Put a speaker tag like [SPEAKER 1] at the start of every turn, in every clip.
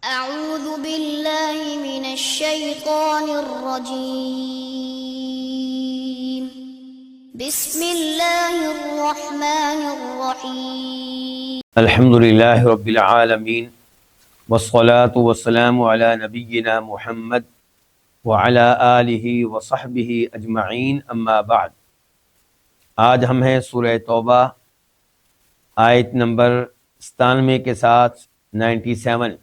[SPEAKER 1] أعوذ بالله من الشيطان الرجيم بسم الله الرحمن الرحيم
[SPEAKER 2] الحمد للہ رب العالمین والصلاة والسلام علی نبینا محمد وعلی آلہ وصحبہ اجمعین اما بعد۔ آج ہم ہیں سورہ توبہ آیت نمبر 97 کے ساتھ 97۔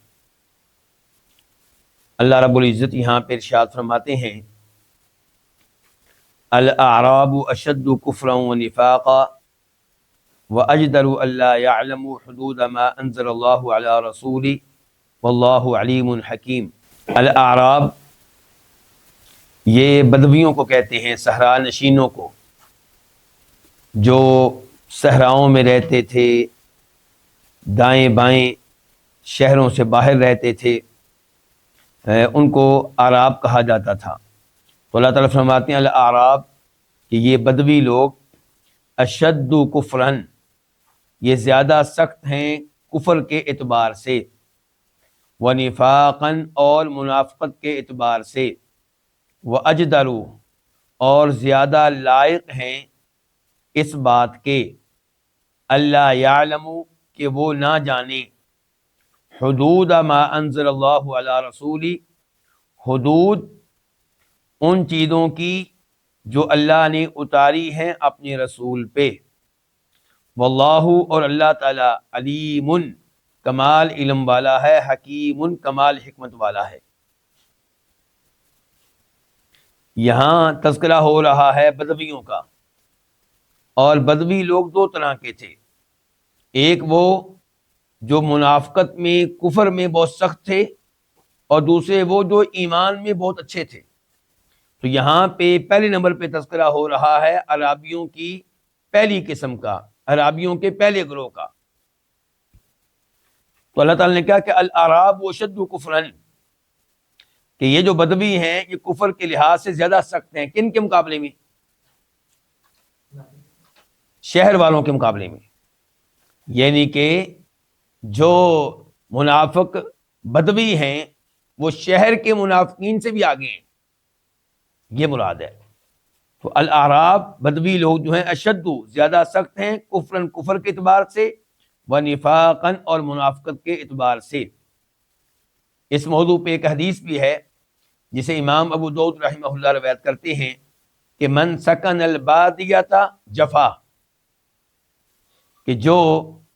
[SPEAKER 2] اللہ رب العزت یہاں پہ ارشاد فرماتے ہیں الاعراب اشد کفرا ونفاقا وَأَجْدَرُ أَلَّا يَعْلَمُوا حُدُودَ مَا أَنزَلَ اللَّهُ عَلَىٰ رَسُولِهِ وَاللَّهُ عَلِيمٌ حَكِيمٌ۔ الاعراب یہ بدویوں کو کہتے ہیں، صحرا نشینوں کو، جو صحراؤں میں رہتے تھے، دائیں بائیں شہروں سے باہر رہتے تھے، ان کو اعراب کہا جاتا تھا۔ تو اللہ تعالیٰ فرماتے ہیں الاعراب کہ یہ بدوی لوگ اشد کفراً، یہ زیادہ سخت ہیں کفر کے اعتبار سے، ونفاقاً اور منافقت کے اعتبار سے، واجدر اور زیادہ لائق ہیں اس بات کے، اللہ یعلم کہ وہ نہ جانیں، حدود ما انزل اللہ علی رسولی، حدود ان چیزوں کی جو اللہ نے اتاری ہیں اپنے رسول پہ، واللہ اور اللہ تعالی علیم کمال علم والا ہے، حکیم کمال حکمت والا ہے۔ یہاں تذکرہ ہو رہا ہے بدویوں کا، اور بدوی لوگ دو طرح کے تھے، ایک وہ جو منافقت میں کفر میں بہت سخت تھے، اور دوسرے وہ جو ایمان میں بہت اچھے تھے۔ تو یہاں پہ پہلے نمبر پہ تذکرہ ہو رہا ہے عرابیوں کی پہلی قسم کا، عرابیوں کے پہلے گروہ کا۔ تو اللہ تعالیٰ نے کہا کہ الاعراب اشد کفراً، کہ یہ جو بدوی ہیں یہ کفر کے لحاظ سے زیادہ سخت ہیں۔ کن کے مقابلے میں؟ شہر والوں کے مقابلے میں، یعنی کہ جو منافق بدوی ہیں وہ شہر کے منافقین سے بھی آگے ہیں، یہ مراد ہے۔ تو الاعراب بدوی لوگ جو ہیں اشد زیادہ سخت ہیں کفراً کفر کے اعتبار سے، ونفاقاً اور منافقت کے اعتبار سے۔ اس موضوع پہ ایک حدیث بھی ہے جسے امام ابو داؤد رحمہ اللہ روایت کرتے ہیں کہ من سکن البادیۃ جفا، کہ جو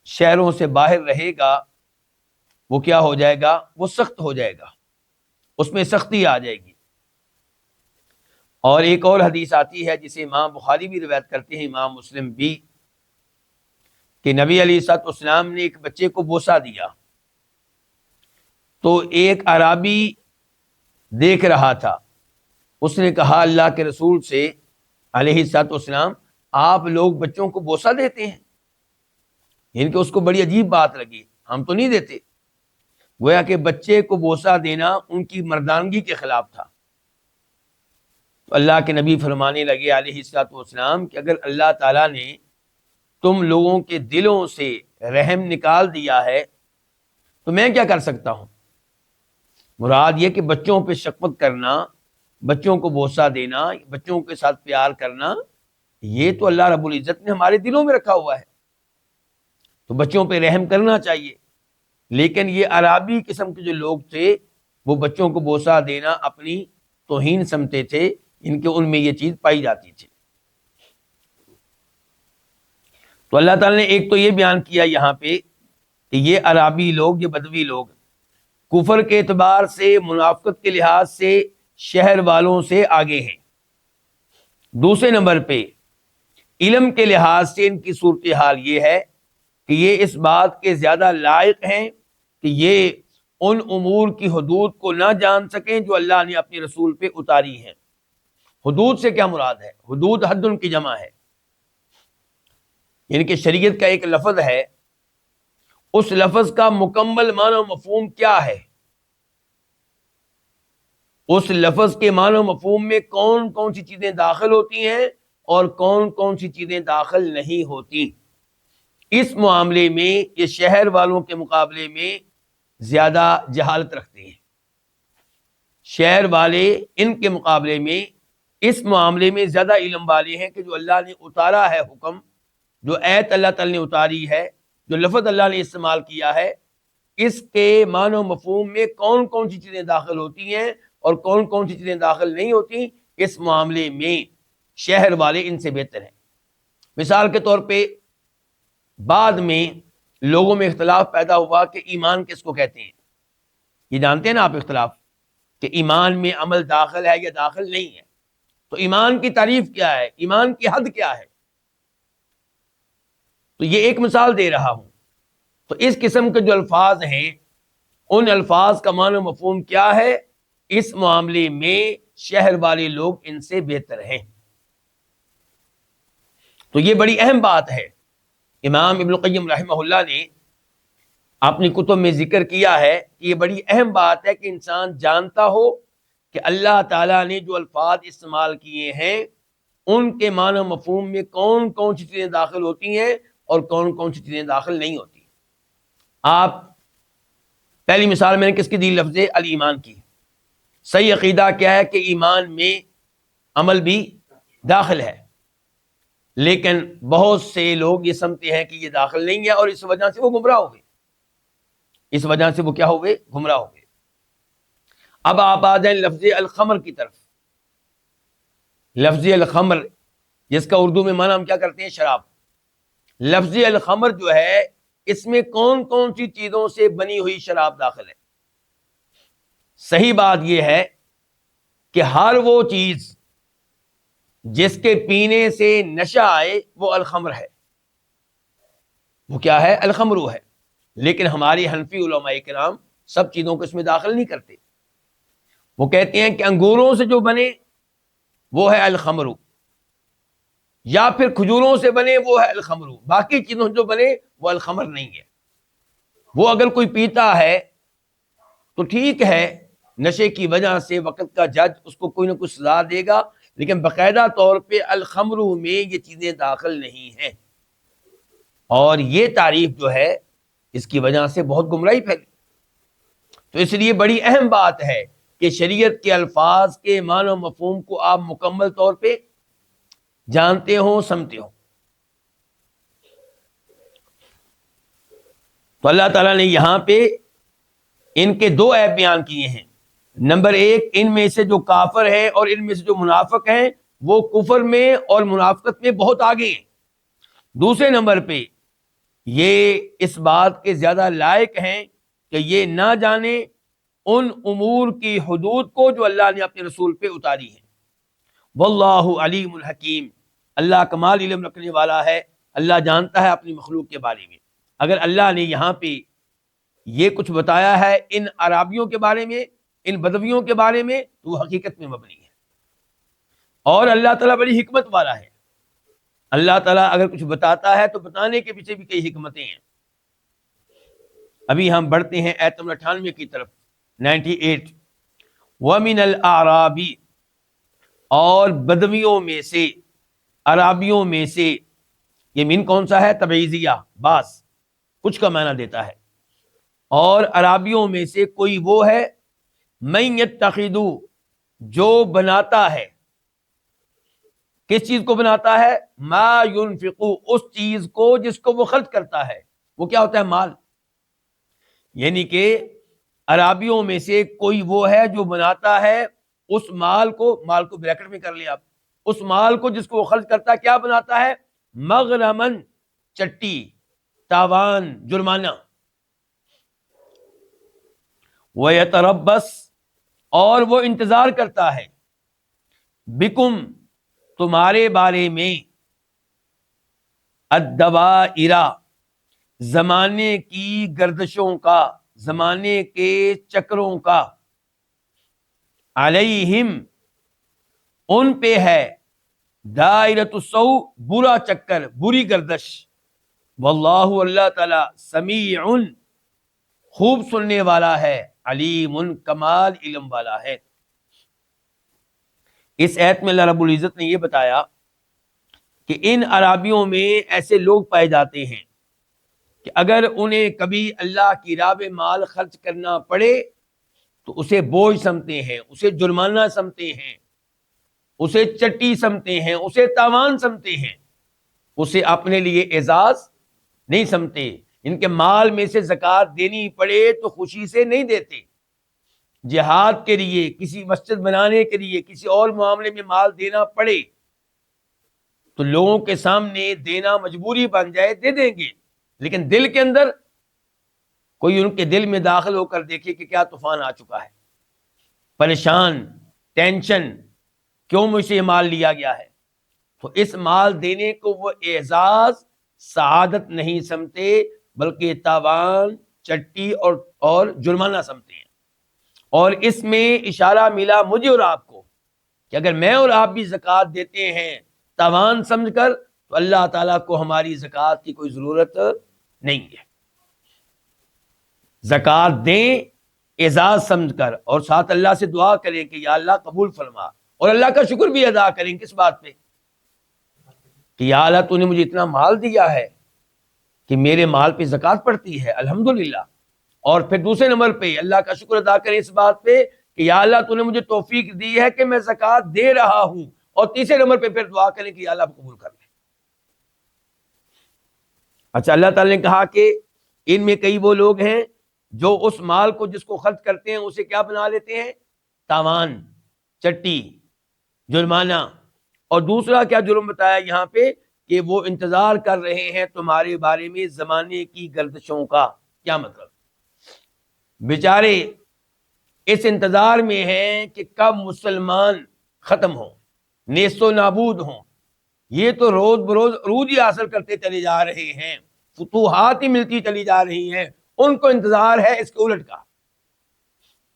[SPEAKER 2] شہروں سے باہر رہے گا وہ کیا ہو جائے گا؟ وہ سخت ہو جائے گا، اس میں سختی آ جائے گی۔ اور ایک اور حدیث آتی ہے جسے امام بخاری بھی روایت کرتے ہیں، امام مسلم بھی، کہ نبی علیہ الصلوۃ والسلام نے ایک بچے کو بوسہ دیا، تو ایک اعرابی دیکھ رہا تھا، اس نے کہا اللہ کے رسول سے علیہ الصلوۃ والسلام، آپ لوگ بچوں کو بوسہ دیتے ہیں؟ یعنی کہ اس کو بڑی عجیب بات لگی، ہم تو نہیں دیتے۔ گویا کہ بچے کو بوسہ دینا ان کی مردانگی کے خلاف تھا۔ تو اللہ کے نبی فرمانے لگے علیہ الصلوۃ والسلام کہ اگر اللہ تعالیٰ نے تم لوگوں کے دلوں سے رحم نکال دیا ہے تو میں کیا کر سکتا ہوں؟ مراد یہ کہ بچوں پہ شفقت کرنا، بچوں کو بوسہ دینا، بچوں کے ساتھ پیار کرنا، یہ تو اللہ رب العزت نے ہمارے دلوں میں رکھا ہوا ہے، تو بچوں پہ رحم کرنا چاہیے۔ لیکن یہ عرابی قسم کے جو لوگ تھے وہ بچوں کو بوسہ دینا اپنی توہین سمجھتے تھے، ان کے ان میں یہ چیز پائی جاتی تھی۔ تو اللہ تعالیٰ نے ایک تو یہ بیان کیا یہاں پہ کہ یہ عرابی لوگ، یہ بدوی لوگ کفر کے اعتبار سے، منافقت کے لحاظ سے شہر والوں سے آگے ہیں۔ دوسرے نمبر پہ علم کے لحاظ سے ان کی صورتحال یہ ہے کہ یہ اس بات کے زیادہ لائق ہیں کہ یہ ان امور کی حدود کو نہ جان سکیں جو اللہ نے اپنے رسول پہ اتاری ہیں۔ حدود سے کیا مراد ہے؟ حدود حد ان کی جمع ہے، یعنی کہ شریعت کا ایک لفظ ہے، اس لفظ کا مکمل معنی و مفہوم کیا ہے؟ اس لفظ کے معنی و مفہوم میں کون کون سی چیزیں داخل ہوتی ہیں اور کون کون سی چیزیں داخل نہیں ہوتی۔ اس معاملے میں یہ شہر والوں کے مقابلے میں زیادہ جہالت رکھتے ہیں. شہر والے ان کے مقابلے میں اس معاملے میں زیادہ علم والے ہیں کہ جو اللہ نے اتارا ہے حکم، جو ایت اللہ تعالی نے اتاری ہے، جو لفظ اللہ نے استعمال کیا ہے، اس کے معنی و مفہوم میں کون کون سی چیزیں داخل ہوتی ہیں اور کون کون سی چیزیں داخل نہیں ہوتی، اس معاملے میں شہر والے ان سے بہتر ہیں. مثال کے طور پہ بعد میں لوگوں میں اختلاف پیدا ہوا کہ ایمان کس کو کہتے ہیں. یہ جانتے ہیں نا آپ اختلاف، کہ ایمان میں عمل داخل ہے یا داخل نہیں ہے. تو ایمان کی تعریف کیا ہے، ایمان کی حد کیا ہے. تو یہ ایک مثال دے رہا ہوں. تو اس قسم کے جو الفاظ ہیں ان الفاظ کا معنی و مفہوم کیا ہے، اس معاملے میں شہر والے لوگ ان سے بہتر ہیں. تو یہ بڑی اہم بات ہے. امام ابن القیم رحمہ اللہ نے اپنی کتب میں ذکر کیا ہے کہ یہ بڑی اہم بات ہے کہ انسان جانتا ہو کہ اللہ تعالیٰ نے جو الفاظ استعمال کیے ہیں ان کے معنی و مفہوم میں کون کون سی چیزیں داخل ہوتی ہیں اور کون کون سی چیزیں داخل نہیں ہوتی. آپ پہلی مثال میں نے کس کی دی؟ لفظ الایمان کی. صحیح عقیدہ کیا ہے کہ ایمان میں عمل بھی داخل ہے، لیکن بہت سے لوگ یہ سمجھتے ہیں کہ یہ داخل نہیں ہے اور اس وجہ سے وہ گمراہ ہو گئے. اس وجہ سے وہ کیا ہو گئے؟ گمراہ ہو گئے. اب آپ آ جائیں لفظ الخمر کی طرف. لفظ الخمر جس کا اردو میں معنی ہم کیا کرتے ہیں؟ شراب. لفظ الخمر جو ہے اس میں کون کون سی چیزوں سے بنی ہوئی شراب داخل ہے؟ صحیح بات یہ ہے کہ ہر وہ چیز جس کے پینے سے نشہ آئے وہ الخمر ہے. وہ کیا ہے؟ الخمرو ہے. لیکن ہماری حنفی علماء کرام سب چیزوں کو اس میں داخل نہیں کرتے. وہ کہتے ہیں کہ انگوروں سے جو بنے وہ ہے الخمرو، یا پھر کھجوروں سے بنے وہ ہے الخمرو، باقی چیزوں سے جو بنے وہ الخمر نہیں ہے. وہ اگر کوئی پیتا ہے تو ٹھیک ہے، نشے کی وجہ سے وقت کا جج اس کو کوئی نہ کوئی سزا دے گا، لیکن باقاعدہ طور پہ الخمرو میں یہ چیزیں داخل نہیں ہیں. اور یہ تعریف جو ہے اس کی وجہ سے بہت گمراہی پھیلی. تو اس لیے بڑی اہم بات ہے کہ شریعت کے الفاظ کے معنی و مفہوم کو آپ مکمل طور پہ جانتے ہوں، سمجھتے ہوں. تو اللہ تعالیٰ نے یہاں پہ ان کے دو عیب بیان کیے ہیں. نمبر ایک، ان میں سے جو کافر ہیں اور ان میں سے جو منافق ہیں وہ کفر میں اور منافقت میں بہت آگے ہیں. دوسرے نمبر پہ یہ اس بات کے زیادہ لائق ہیں کہ یہ نہ جانے ان امور کی حدود کو جو اللہ نے اپنے رسول پہ اتاری ہیں. واللہ علیم الحکیم، اللہ کمال علم رکھنے والا ہے، اللہ جانتا ہے اپنی مخلوق کے بارے میں. اگر اللہ نے یہاں پہ یہ کچھ بتایا ہے ان عرابیوں کے بارے میں، ان بدویوں کے بارے میں، تو وہ حقیقت میں مبنی ہے. اور اللہ تعالیٰ بڑی حکمت والا ہے. اللہ تعالیٰ اگر کچھ بتاتا ہے تو بتانے کے پیچھے بھی کئی حکمتیں ہیں. ابھی ہم بڑھتے ہیں آیت نمبر 98 کی طرف، 98. وَمِنَ الْأَعْرَابِ، اور بدویوں میں سے، عرابیوں میں سے. یہ من کون سا ہے؟ تبعیضیہ، بعض، کچھ کا معنی دیتا ہے. اور عرابیوں میں سے کوئی وہ ہے مَن یتخذ، جو بناتا ہے. کس چیز کو بناتا ہے؟ ما ينفق، اس چیز کو جس کو وہ خرچ کرتا ہے. وہ کیا ہوتا ہے؟ مال. یعنی کہ عرابیوں میں سے کوئی وہ ہے جو بناتا ہے اس مال کو بریکٹ میں کر لیا آپ، اس مال کو جس کو وہ خرچ کرتا ہے کیا بناتا ہے؟ مغرمن، چٹی، تاوان، جرمانہ. وَيَتَرَبَّص، اور وہ انتظار کرتا ہے، بکم، تمہارے بارے میں، الدوائر، زمانے کی گردشوں کا، زمانے کے چکروں کا، علیہم، ان پہ ہے، دائرۃ السوء، برا چکر، بری گردش. واللہ، اللہ تعالی، سمیع، خوب سننے والا ہے، علیم، کمال علم والا ہے. اس آیت میں اللہ رب العزت نے یہ بتایا کہ ان عرابیوں میں ایسے لوگ پائے جاتے ہیں کہ اگر انہیں کبھی اللہ کی راہ میں مال خرچ کرنا پڑے تو اسے بوجھ سمجھتے ہیں، اسے جرمانہ سمجھتے ہیں، اسے چٹی سمجھتے ہیں، اسے تاوان سمجھتے ہیں، اسے اپنے لیے اعزاز نہیں سمجھتے۔ ان کے مال میں سے زکوٰۃ دینی پڑے تو خوشی سے نہیں دیتے۔ جہاد کے لیے، کسی مسجد بنانے کے لیے، کسی اور معاملے میں مال دینا پڑے تو لوگوں کے سامنے دینا مجبوری بن جائے دے دیں گے، لیکن دل کے اندر کوئی ان کے دل میں داخل ہو کر دیکھے کہ کیا طوفان آ چکا ہے، پریشان، ٹینشن، کیوں مجھ سے یہ مال لیا گیا ہے، تو اس مال دینے کو وہ اعزاز، سعادت نہیں سمجھتے بلکہ تاوان، چٹی اور جرمانہ سمجھتے ہیں۔ اور اس میں اشارہ ملا مجھے اور آپ کو کہ اگر میں اور آپ بھی زکوٰۃ دیتے ہیں تاوان سمجھ کر تو اللہ تعالیٰ کو ہماری زکوٰۃ کی کوئی ضرورت نہیں ہے۔ زکوٰۃ دیں اعزاز سمجھ کر، اور ساتھ اللہ سے دعا کریں کہ یا اللہ قبول فرما، اور اللہ کا شکر بھی ادا کریں کس بات پہ کہ یا اللہ تو نے مجھے اتنا مال دیا ہے کہ میرے مال پہ زکوٰۃ پڑتی ہے، الحمدللہ۔ اور پھر دوسرے نمبر پہ اللہ کا شکر ادا کریں اس بات پہ کہ یا اللہ تو نے مجھے توفیق دی ہے کہ میں زکوٰۃ دے رہا ہوں، اور تیسرے نمبر پہ پھر دعا کریں کہ یا اللہ قبول کر لے۔ اچھا، اللہ تعالی نے کہا کہ ان میں کئی وہ لوگ ہیں جو اس مال کو جس کو خرچ کرتے ہیں اسے کیا بنا لیتے ہیں؟ تاوان، چٹی، جرمانہ۔ اور دوسرا کیا جرم بتایا یہاں پہ کہ وہ انتظار کر رہے ہیں تمہارے بارے میں زمانے کی گردشوں کا۔ کیا مطلب؟ بیچارے اس انتظار میں ہیں کہ کب مسلمان ختم ہوں، نیست و نابود ہوں۔ یہ تو روز بروز عروج ہی حاصل کرتے چلے جا رہے ہیں، فتوحات ہی ملتی چلی جا رہی ہیں، ان کو انتظار ہے اس کے الٹ کا۔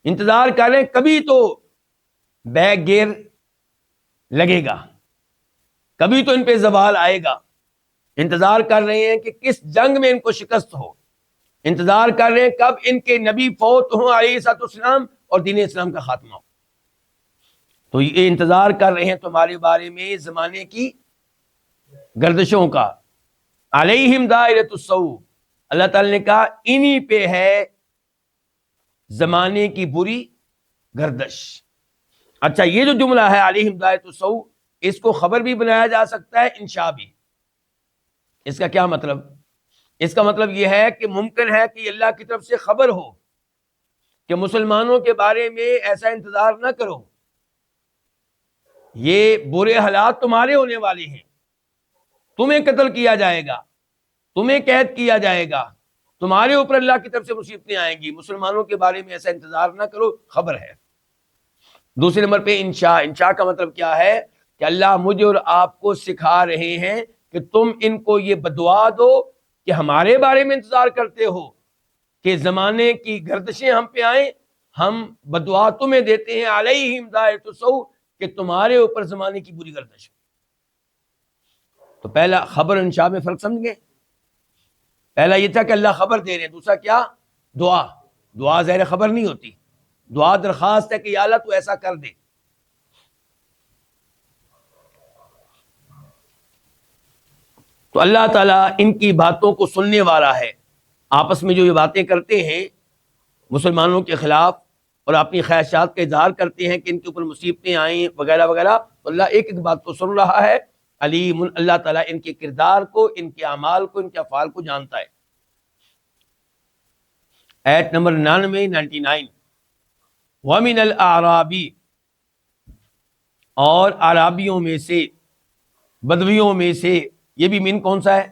[SPEAKER 2] انتظار کر رہے ہیں کبھی تو بیک گیئر لگے گا، کبھی تو ان پہ زوال آئے گا۔ انتظار کر رہے ہیں کہ کس جنگ میں ان کو شکست ہو، انتظار کر رہے ہیں کب ان کے نبی فوت ہوں علیہ السلام اور دین اسلام کا خاتمہ ہو۔ تو یہ انتظار کر رہے ہیں تمہارے بارے میں زمانے کی گردشوں کا۔ علیہم دائرۃ السوء، اللہ تعالی نے کہا انہی پہ ہے زمانے کی بری گردش۔ اچھا، یہ جو جملہ ہے علیہم دائرۃ السوء، اس کو خبر بھی بنایا جا سکتا ہے، انشاء بھی۔ اس کا کیا مطلب؟ اس کا مطلب یہ ہے کہ ممکن ہے کہ اللہ کی طرف سے خبر ہو کہ مسلمانوں کے بارے میں ایسا انتظار نہ کرو، یہ برے حالات تمہارے ہونے والے ہیں، تمہیں قتل کیا جائے گا، تمہیں قید کیا جائے گا، تمہارے اوپر اللہ کی طرف سے مصیبتیں آئیں گی، مسلمانوں کے بارے میں ایسا انتظار نہ کرو، خبر ہے۔ دوسرے نمبر پہ انشاء کا مطلب کیا ہے کہ اللہ مجھے اور آپ کو سکھا رہے ہیں کہ تم ان کو یہ بدعا دو کہ ہمارے بارے میں انتظار کرتے ہو کہ زمانے کی گردشیں ہم پہ آئیں، ہم بدعا تمہیں دیتے ہیں علیہم دائرۃ السوء کہ تمہارے اوپر زمانے کی بری گردش ہو۔ تو پہلا خبر انشاء میں فرق سمجھ گئے؟ پہلا یہ تھا کہ اللہ خبر دے رہے ہیں، دوسرا کیا؟ دعا ظاہر خبر نہیں ہوتی، دعا درخواست ہے کہ یا اللہ تو ایسا کر دے۔ تو اللہ تعالیٰ ان کی باتوں کو سننے والا ہے۔ آپس میں جو یہ باتیں کرتے ہیں مسلمانوں کے خلاف اور اپنی خواہشات کا اظہار کرتے ہیں کہ ان کے اوپر مصیبتیں آئیں وغیرہ وغیرہ، تو اللہ ایک ایک بات کو سن رہا ہے، علیم، اللہ تعالیٰ ان کے کردار کو، ان کے اعمال کو، ان کے افعال کو جانتا ہے۔ آیت نمبر 99 وَمِنَ الْأَعْرَابِ، اور عرابیوں میں سے، بدویوں میں سے، یہ بھی من کون سا ہے؟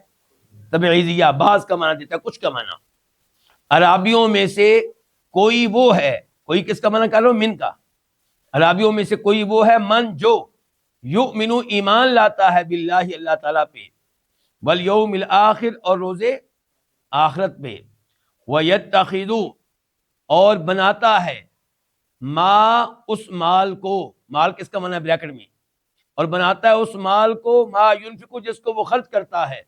[SPEAKER 2] تبعیضیہ، بعض کا معنی دیتا ہے، کچھ کا معنی۔ عرابیوں میں سے کوئی وہ ہے، کوئی کس کا معنی کر رہا ہوں؟ من کا۔ عرابیوں میں سے کوئی وہ ہے من جو یؤمن، ایمان لاتا ہے، باللہ، اللہ تعالیٰ پہ، والیوم الآخر، اور روز آخرت پہ، وَيَتَّخِذُ، اور بناتا ہے، ما، اس مال کو، مال کس کا معنی ہے بریکٹ میں، اور بناتا ہے اس مال کو، ما ينفق، جس کو وہ خرچ کرتا ہے،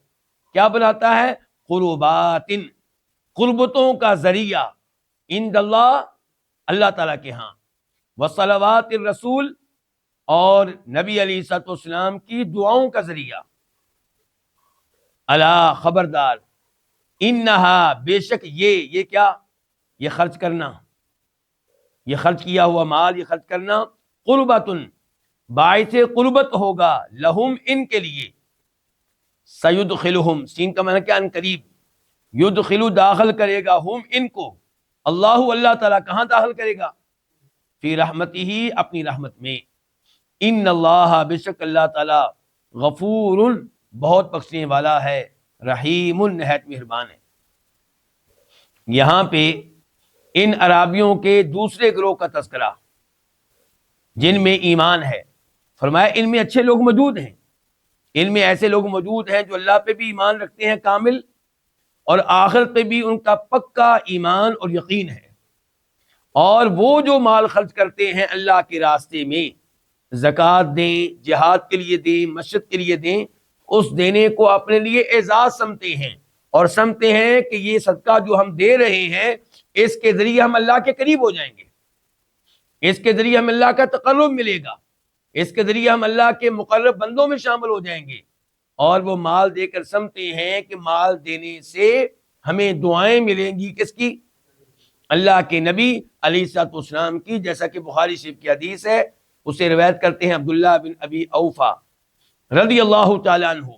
[SPEAKER 2] کیا بناتا ہے؟ قربات، قربتوں کا ذریعہ، عند اللہ، اللہ تعالیٰ کے ہاں، وصلوات الرسول، اور نبی علیہ الصلوۃ والسلام کی دعاؤں کا ذریعہ۔ الا، خبردار، انہا بے شک یہ کیا، یہ خرچ کرنا، یہ خرچ کیا ہوا مال، یہ خرچ کرنا، قربتن باعث قربت ہوگا، لہم ان کے لیے، سیدخلہم سین کا معنی کیا، ان قریب، یدخلو داخل کرے گا، ہم ان کو، اللہ تعالیٰ کہاں داخل کرے گا، فی رحمتہ اپنی رحمت میں، ان اللہ بے شک اللہ تعالیٰ غفور بہت بخشنے والا ہے، رحیم نہایت مہربان ہے۔ یہاں پہ ان عرابیوں کے دوسرے گروہ کا تذکرہ جن میں ایمان ہے، فرمایا ان میں اچھے لوگ موجود ہیں، ان میں ایسے لوگ موجود ہیں جو اللہ پہ بھی ایمان رکھتے ہیں کامل، اور آخرت پہ بھی ان کا پکا ایمان اور یقین ہے، اور وہ جو مال خرچ کرتے ہیں اللہ کے راستے میں، زکوٰۃ دیں، جہاد کے لیے دیں، مسجد کے لیے دیں، اس دینے کو اپنے لیے اعزاز سمجھتے ہیں، اور سمجھتے ہیں کہ یہ صدقہ جو ہم دے رہے ہیں اس کے ذریعے ہم اللہ کے قریب ہو جائیں گے، اس کے ذریعے ہم اللہ کا تقرب ملے گا، اس کے ذریعے ہم اللہ کے مقرب بندوں میں شامل ہو جائیں گے، اور وہ مال دے کر سمجھتے ہیں کہ مال دینے سے ہمیں دعائیں ملیں گی، کس کی، اللہ کے نبی علیہ الصلوۃ والسلام کی، جیسا کہ بخاری شریف کی حدیث ہے، اسے روایت کرتے ہیں عبداللہ بن ابی اوفا رضی اللہ تعالی عنہ،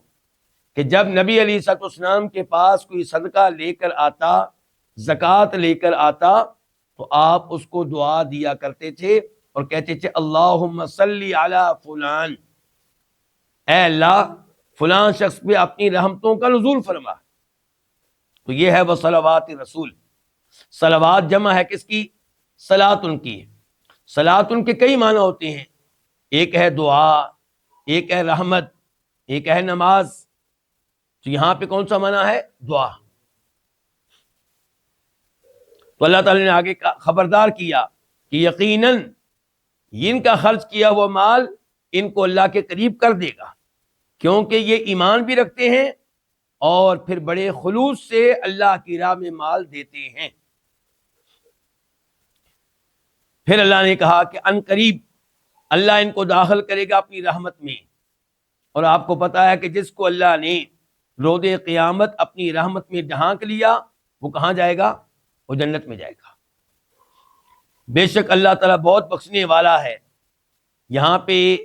[SPEAKER 2] کہ جب نبی علیہ الصلوۃ والسلام کے پاس کوئی صدقہ لے کر آتا، زکوٰۃ لے کر آتا، تو آپ اس کو دعا دیا کرتے تھے اور کہتے تھے اللہم صلی علی فلان، اے اللہ فلان شخص پہ اپنی رحمتوں کا نزول فرما۔ تو یہ ہے وہ صلوات رسول، صلوات جمع ہے کس کی، صلاۃ ان کی، صلاۃ ان کے کئی معنی ہوتے ہیں، ایک ہے دعا، ایک ہے رحمت، ایک ہے نماز، تو یہاں پہ کون سا معنی ہے، دعا۔ تو اللہ تعالی نے آگے خبردار کیا کہ یقیناً ان کا خرچ کیا ہوا مال ان کو اللہ کے قریب کر دے گا، کیونکہ یہ ایمان بھی رکھتے ہیں اور پھر بڑے خلوص سے اللہ کی راہ میں مال دیتے ہیں۔ پھر اللہ نے کہا کہ ان قریب اللہ ان کو داخل کرے گا اپنی رحمت میں، اور آپ کو پتا ہے کہ جس کو اللہ نے روز قیامت اپنی رحمت میں ڈھانک لیا وہ کہاں جائے گا، وہ جنت میں جائے گا۔ بے شک اللہ تعالیٰ بہت بخشنے والا ہے، یہاں پہ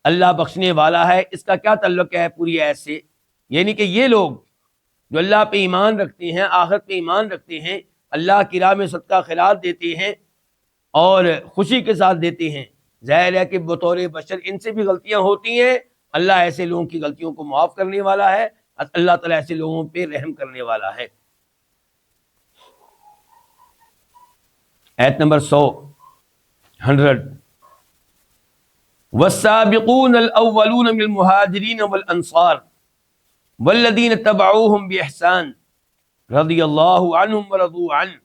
[SPEAKER 2] اللہ بخشنے والا ہے، اس کا کیا تعلق ہے پوری آیت سے، یعنی کہ یہ لوگ جو اللہ پہ ایمان رکھتے ہیں، آخرت پہ ایمان رکھتے ہیں، اللہ کی راہ میں صدقہ خیرات دیتے ہیں اور خوشی کے ساتھ دیتے ہیں، ظاہر ہے کہ بطور بشر ان سے بھی غلطیاں ہوتی ہیں، اللہ ایسے لوگوں کی غلطیوں کو معاف کرنے والا ہے، اللہ تعالیٰ ایسے لوگوں پہ رحم کرنے والا ہے۔ آیت نمبر 100 والسابقون الاولون من المہاجرین والانصار والذین اتبعوهم باحسان رضی اللہ عنہم ورضوا عنہ،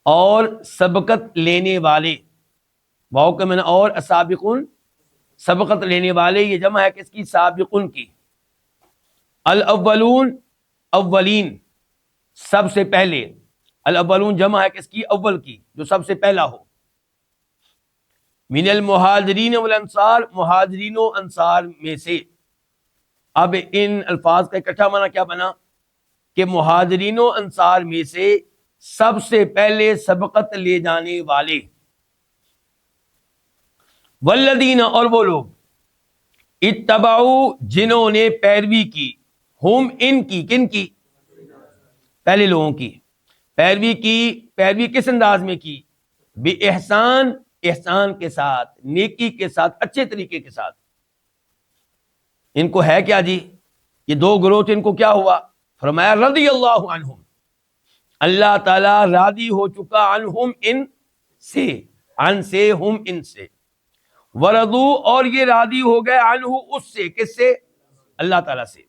[SPEAKER 2] اور سبقت لینے والے، واو کا معنی اور، السابقون سبقت لینے والے، یہ جمع ہے کس کی، سابقون کی، الاولون اولین سب سے پہلے، الاولون جمع ہے کس کی، اول کی، جو سب سے پہلا ہو، من المہاجرین والانصار مہاجرین و انصار میں سے۔ اب ان الفاظ کا اکٹھا معنی کیا بنا کہ مہاجرین و انصار میں سے سب سے پہلے سبقت لے جانے والے، والذین اور وہ لوگ، اتبعوا جنہوں نے پیروی کی، ہم ان کی، کن کی، پہلے لوگوں کی پیروی کی، پیروی کس انداز میں کی، بے احسان، احسان کے ساتھ، نیکی کے ساتھ، اچھے طریقے کے ساتھ۔ ان کو ہے کیا جی، یہ دو گروہ تھے، ان کو کیا ہوا، فرمایا رضی اللہ عنہم، اللہ تعالیٰ راضی ہو چکا، عنہم ان سے، ان سے، ہم ان سے، ورضو اور یہ راضی ہو گئے، عنہ اس سے، کس سے، اللہ تعالیٰ سے،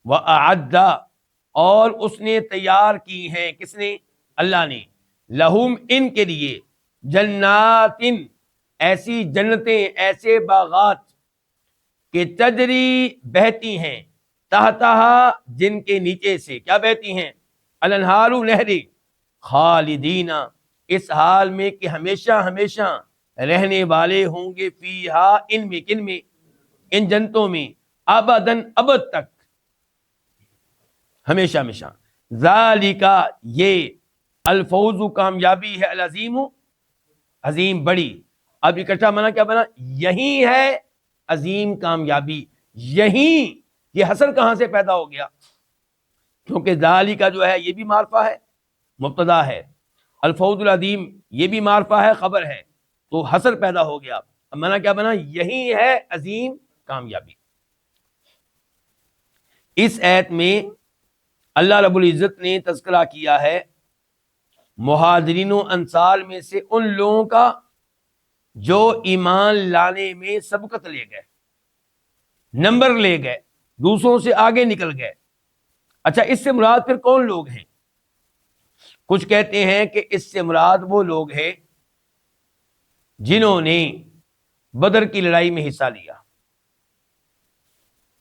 [SPEAKER 2] وأعد اور اس نے تیار کی ہیں، کس نے، اللہ نے، لہم ان کے لیے، جنات ایسی جنتیں، ایسے باغات کہ تجری بہتی ہیں، تحتہا جن کے نیچے سے، کیا بہتی ہیں، الانہار نہریں، خالدین اس حال میں کہ ہمیشہ ہمیشہ رہنے والے ہوں گے، فیہا ان میں، کن میں، ان جنتوں میں، ابداً ابد تک، ہمیشہ ہمیشہ. ذالکا یہ، الفوز کامیابی ہے، العظیم عظیم بڑی. اب اکٹھا معنی کیا بنا؟ یہی ہے عظیم کامیابی. یہی، یہ حسر کہاں سے پیدا ہو گیا؟ کیونکہ ذالکا جو ہے یہ بھی معرفہ ہے، مبتدا ہے، الفوز العظیم یہ بھی معرفہ ہے، خبر ہے، تو حسر پیدا ہو گیا. اب معنی کیا بنا؟ یہی ہے عظیم کامیابی. اس آیت میں اللہ رب العزت نے تذکرہ کیا ہے مہاجرین و انصار میں سے ان لوگوں کا جو ایمان لانے میں سبقت لے گئے، نمبر لے گئے، دوسروں سے آگے نکل گئے. اچھا، اس سے مراد پھر کون لوگ ہیں؟ کچھ کہتے ہیں کہ اس سے مراد وہ لوگ ہیں جنہوں نے بدر کی لڑائی میں حصہ لیا،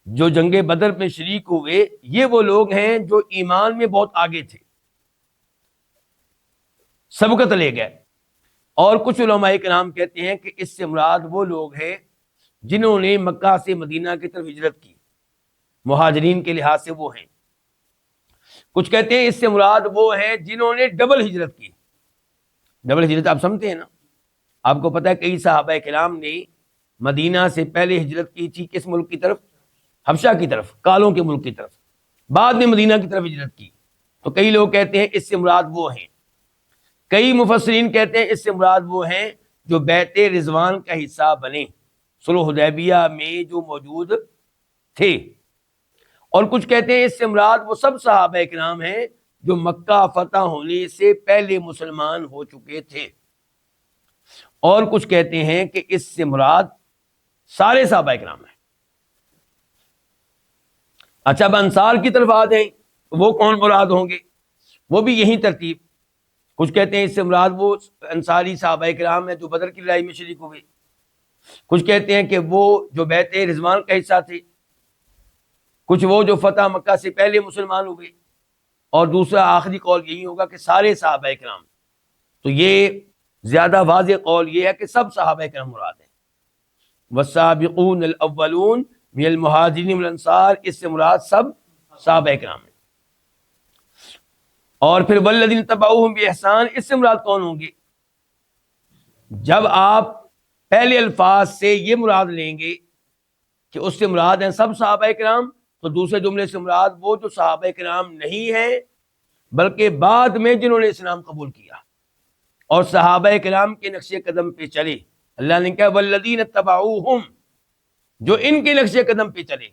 [SPEAKER 2] جو جنگ بدر میں شریک ہوئے. یہ وہ لوگ ہیں جو ایمان میں بہت آگے تھے، سبقت لے گئے. اور کچھ علماء کرام کہتے ہیں کہ اس سے مراد وہ لوگ ہیں جنہوں نے مکہ سے مدینہ کی طرف ہجرت کی، مہاجرین کے لحاظ سے وہ ہیں. کچھ کہتے ہیں اس سے مراد وہ ہیں جنہوں نے ڈبل ہجرت کی. ڈبل ہجرت آپ سمجھتے ہیں نا؟ آپ کو پتہ ہے کئی صحابہ کرام نے مدینہ سے پہلے ہجرت کی تھی کس ملک کی طرف؟ حبشہ کی طرف، کالوں کے ملک کی طرف. بعد میں مدینہ کی طرف ہجرت کی. تو کئی لوگ کہتے ہیں اس سے مراد وہ ہیں. کئی مفسرین کہتے ہیں اس سے مراد وہ ہیں جو بیعت رضوان کا حصہ بنے، صلح حدیبیہ میں جو موجود تھے. اور کچھ کہتے ہیں اس سے مراد وہ سب صحابہ کرام ہیں جو مکہ فتح ہونے سے پہلے مسلمان ہو چکے تھے. اور کچھ کہتے ہیں کہ اس سے مراد سارے صحابہ کرام ہیں. اچھا، اب انصار کی طرف آ جائیں، وہ کون مراد ہوں گے؟ وہ بھی یہی ترتیب. کچھ کہتے ہیں اس سے مراد وہ انصاری صحابہ کرام ہیں جو بدر کی لڑائی میں شریک ہوئے. کچھ کہتے ہیں کہ وہ جو بیعت رضوان کا حصہ تھے. کچھ وہ جو فتح مکہ سے پہلے مسلمان ہوئے. اور دوسرا آخری قول یہی ہوگا کہ سارے صحابہ کرام. تو یہ زیادہ واضح قول یہ ہے کہ سب صحابہ کرام مراد ہیں. والسابقون الاولون من المہاجرین والانصار، اس سے مراد سب صحابہ کرام ہیں. اور پھر والذین تبعوہم بإحسان، اس سے مراد کون ہوں گے؟ جب آپ پہلے الفاظ سے یہ مراد لیں گے کہ اس سے مراد ہیں سب صحابہ کرام، تو دوسرے جملے سے مراد وہ جو صحابہ کرام نہیں ہیں بلکہ بعد میں جنہوں نے اسلام قبول کیا اور صحابہ کرام کے نقش قدم پہ چلے. اللہ نے کہا والذین تبعوہم، جو ان کے نقش قدم پہ چلے.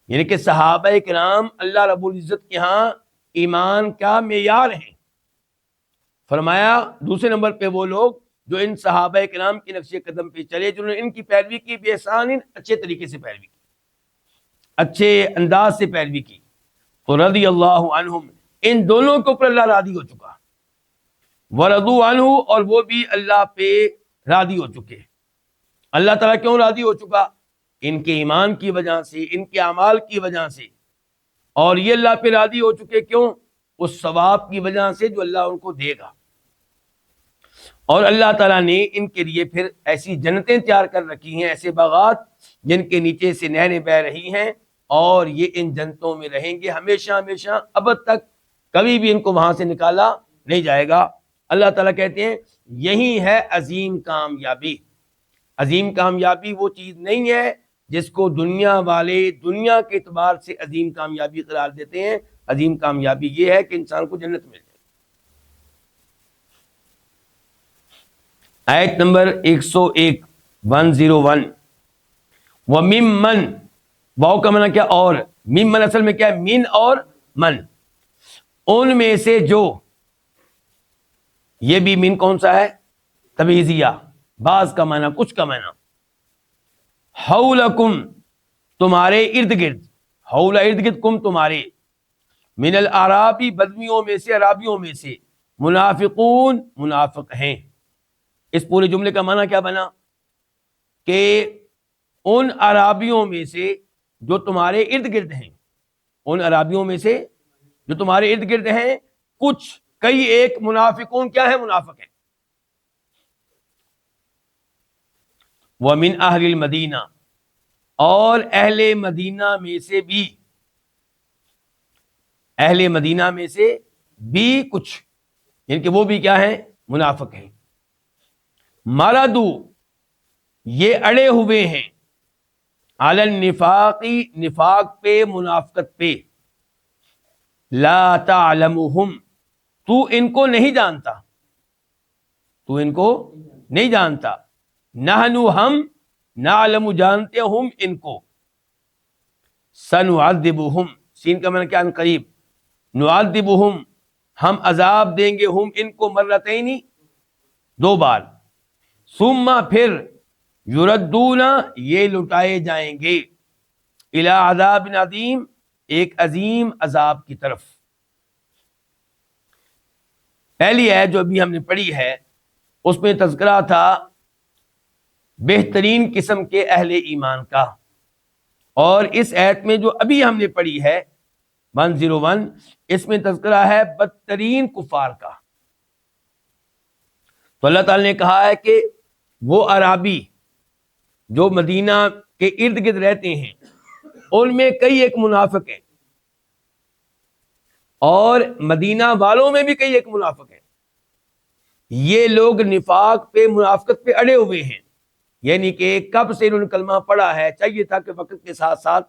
[SPEAKER 2] یعنی کہ صحابہ کرام اللہ رب العزت کے ہاں ایمان کا معیار ہیں. فرمایا دوسرے نمبر پہ وہ لوگ جو ان صحابہ کرام کے نقش قدم پہ چلے، جنہوں نے ان کی پیروی کی بِإِحْسَانٍ، اچھے طریقے سے پیروی کی، اچھے انداز سے پیروی کی. تو رضی اللہ عنہم، ان دونوں کے اوپر اللہ راضی ہو چکا. وَرَضُوا عَنْهُ، اور وہ بھی اللہ پہ راضی ہو چکے. اللہ تعالیٰ کیوں راضی ہو چکا؟ ان کے ایمان کی وجہ سے، ان کے اعمال کی وجہ سے. اور یہ اللہ پہ راضی ہو چکے کیوں؟ اس ثواب کی وجہ سے جو اللہ ان کو دے گا. اور اللہ تعالیٰ نے ان کے لیے پھر ایسی جنتیں تیار کر رکھی ہیں، ایسے باغات جن کے نیچے سے نہریں بہ رہی ہیں، اور یہ ان جنتوں میں رہیں گے ہمیشہ ہمیشہ ابد تک. کبھی بھی ان کو وہاں سے نکالا نہیں جائے گا. اللہ تعالیٰ کہتے ہیں یہی ہے عظیم کامیابی. عظیم کامیابی وہ چیز نہیں ہے جس کو دنیا والے دنیا کے اعتبار سے عظیم کامیابی قرار دیتے ہیں. عظیم کامیابی یہ ہے کہ انسان کو جنت مل جائے. آیت نمبر 101 101. وَمِمَّن، واو کا معنی کیا؟ اور. ممن اصل میں کیا ہے؟ من اور من. ان میں سے جو، یہ بھی من کون سا ہے؟ تبعیضیہ، بعض کا معنی، کچھ کا معنی. حولکم، تمہارے ارد گرد. حول ارد گرد، کم تمہارے. من الاعرابی، بدمیوں میں سے، عرابیوں میں سے. منافقون، منافق ہیں. اس پورے جملے کا معنی کیا بنا؟ کہ ان عرابیوں میں سے جو تمہارے ارد گرد ہیں، ان عرابیوں میں سے جو تمہارے ارد گرد ہیں، کچھ، کئی ایک منافقون کیا ہے؟ منافق ہیں. وَمِنْ أَهْلِ الْمَدِينَةِ، اور اہل مدینہ میں سے بھی. اہل مدینہ میں سے بھی کچھ، یعنی کہ وہ بھی کیا ہیں؟ منافق ہیں. مردو، یہ اڑے ہوئے ہیں، علی النفاقی، نفاق پہ، منافقت پہ. لا تعلمہم، تو ان کو نہیں جانتا، تو ان کو نہیں جانتا. نحنو، ہم، نعلم، جانتے، ہم ان کو. سنعذبہم، سین کا معنی کیا؟ ان قریب. نعذبہم، ہم عذاب دیں گے، ہم ان کو، مرتین، دو بار. ثم، پھر، یردون، یہ لٹائے جائیں گے، الی عذاب عظیم، ایک عظیم عذاب کی طرف. پہلی آیت جو ابھی ہم نے پڑھی ہے اس میں تذکرہ تھا بہترین قسم کے اہل ایمان کا، اور اس آیت میں جو ابھی ہم نے پڑھی ہے 101، اس میں تذکرہ ہے بدترین کفار کا. تو اللہ تعالی نے کہا ہے کہ وہ اعرابی جو مدینہ کے ارد گرد رہتے ہیں ان میں کئی ایک منافق ہیں، اور مدینہ والوں میں بھی کئی ایک منافق ہیں. یہ لوگ نفاق پہ، منافقت پہ اڑے ہوئے ہیں، یعنی کہ کب سے انہوں نے کلمہ پڑھا ہے، چاہیے تھا کہ وقت کے ساتھ ساتھ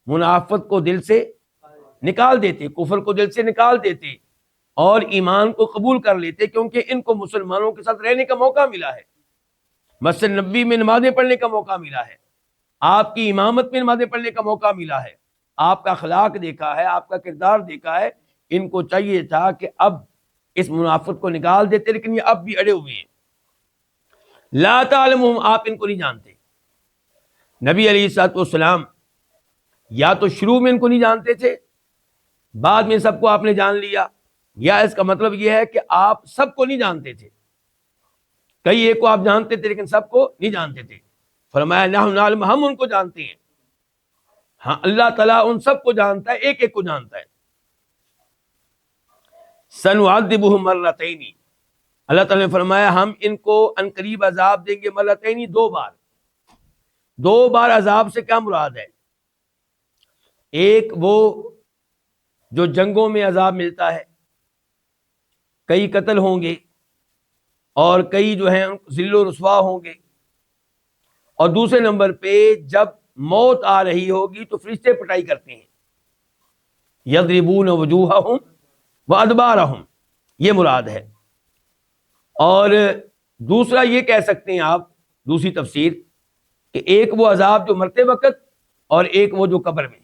[SPEAKER 2] منافقت کو دل سے نکال دیتے، کفر کو دل سے نکال دیتے اور ایمان کو قبول کر لیتے، کیونکہ ان کو مسلمانوں کے ساتھ رہنے کا موقع ملا ہے، مسجد نبی میں نمازیں پڑھنے کا موقع ملا ہے، آپ کی امامت میں نمازیں پڑھنے کا موقع ملا ہے، آپ کا اخلاق دیکھا ہے، آپ کا کردار دیکھا ہے. ان کو چاہیے تھا کہ اب اس منافقت کو نکال دیتے، لیکن یہ اب بھی اڑے ہوئے ہیں. لا تعلمہم، آپ ان کو نہیں جانتے. نبی علیہ الصلوۃ والسلام یا تو شروع میں ان کو نہیں جانتے تھے، بعد میں سب کو آپ نے جان لیا، یا اس کا مطلب یہ ہے کہ آپ سب کو نہیں جانتے تھے، کئی ایک کو آپ جانتے تھے لیکن سب کو نہیں جانتے تھے. فرمایا نحن نعلم، ہم ان کو جانتے ہیں. ہاں، اللہ تعالیٰ ان سب کو جانتا ہے، ایک ایک کو جانتا ہے. سنعذبہم مرتین، اللہ تعالیٰ نے فرمایا ہم ان کو عنقریب عذاب دیں گے، مرتین، دو بار. دو بار عذاب سے کیا مراد ہے؟ ایک وہ جو جنگوں میں عذاب ملتا ہے، کئی قتل ہوں گے اور کئی جو ہیں ذل و رسوا ہوں گے، اور دوسرے نمبر پہ جب موت آ رہی ہوگی تو فرشتے پٹائی کرتے ہیں، یضربون وجوہہم وادبارہم، یہ مراد ہے. اور دوسرا یہ کہہ سکتے ہیں آپ، دوسری تفسیر، کہ ایک وہ عذاب جو مرتے وقت اور ایک وہ جو قبر میں.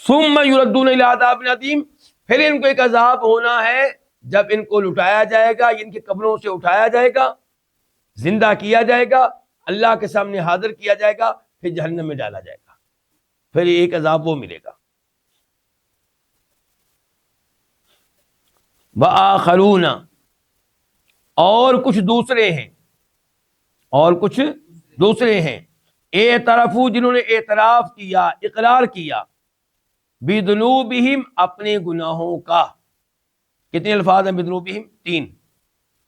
[SPEAKER 2] ثم یردون الی عذاب عظیم، پھر ان کو ایک عذاب ہونا ہے جب ان کو لٹایا جائے گا، ان کی قبروں سے اٹھایا جائے گا، زندہ کیا جائے گا، اللہ کے سامنے حاضر کیا جائے گا، پھر جہنم میں ڈالا جائے گا، پھر ایک عذاب وہ ملے گا. وآخرون، اور کچھ دوسرے ہیں، اور کچھ دوسرے ہیں، اعترفوا، جنہوں نے اعتراف کیا، اقرار کیا، بذنوبہم، اپنے گناہوں کا. کتنے الفاظ ہیں بذنوبہم؟ 3.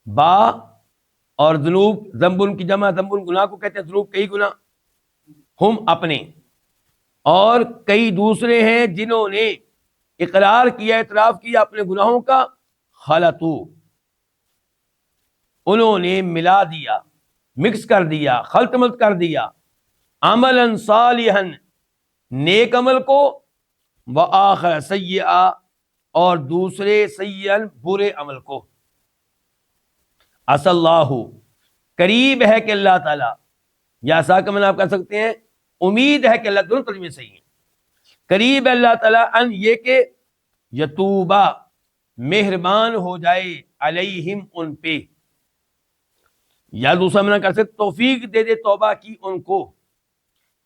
[SPEAKER 2] با اور ذنوب، ذنب کی جمع، ذنب گناہ کو کہتے ہیں، ذنوب کئی گناہ، ہم اپنے، اور کئی دوسرے ہیں جنہوں نے اقرار کیا، اعتراف کیا اپنے گناہوں کا. خلطو، انہوں نے ملا دیا، مکس کر دیا، خلط ملط کر دیا، عملا صالحا، نیک عمل کو، وآخر سیئا، اور دوسرے سیئا، برے عمل کو. عسى اللہ، قریب ہے کہ اللہ تعالیٰ، یا عسیٰ کا معنی آپ کر سکتے ہیں امید ہے کہ اللہ، دونوں ترجمے صحیح ہیں. قریب ہے اللہ تعالیٰ، ان یہ کہ یتوبہ، مہربان ہو جائے، علیہم، ان پہ، یا دوسرا معنی کر سکتے توفیق دے دے توبہ کی ان کو.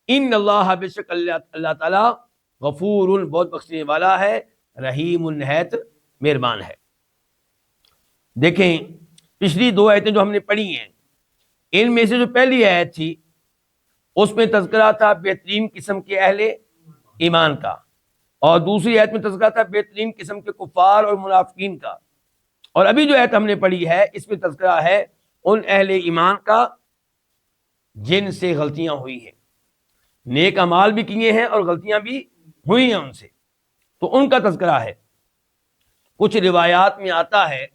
[SPEAKER 2] ان اللہ، بے شک اللہ تعالیٰ، غفور، بہت بخشنے والا ہے، رحیم، نہایت مہربان ہے. دیکھیں پچھلی 2 آیتیں جو ہم نے پڑھی ہیں، ان میں سے جو پہلی آیت تھی اس میں تذکرہ تھا بہترین قسم کے اہل ایمان کا، اور دوسری آیت میں تذکرہ تھا بہترین قسم کے کفار اور منافقین کا، اور ابھی جو آیت ہم نے پڑھی ہے اس میں تذکرہ ہے ان اہل ایمان کا جن سے غلطیاں ہوئی ہیں، نیک اعمال بھی کیے ہیں اور غلطیاں بھی ہوئی ہیں ان سے. تو ان کا تذکرہ ہے۔ کچھ روایات میں آتا ہے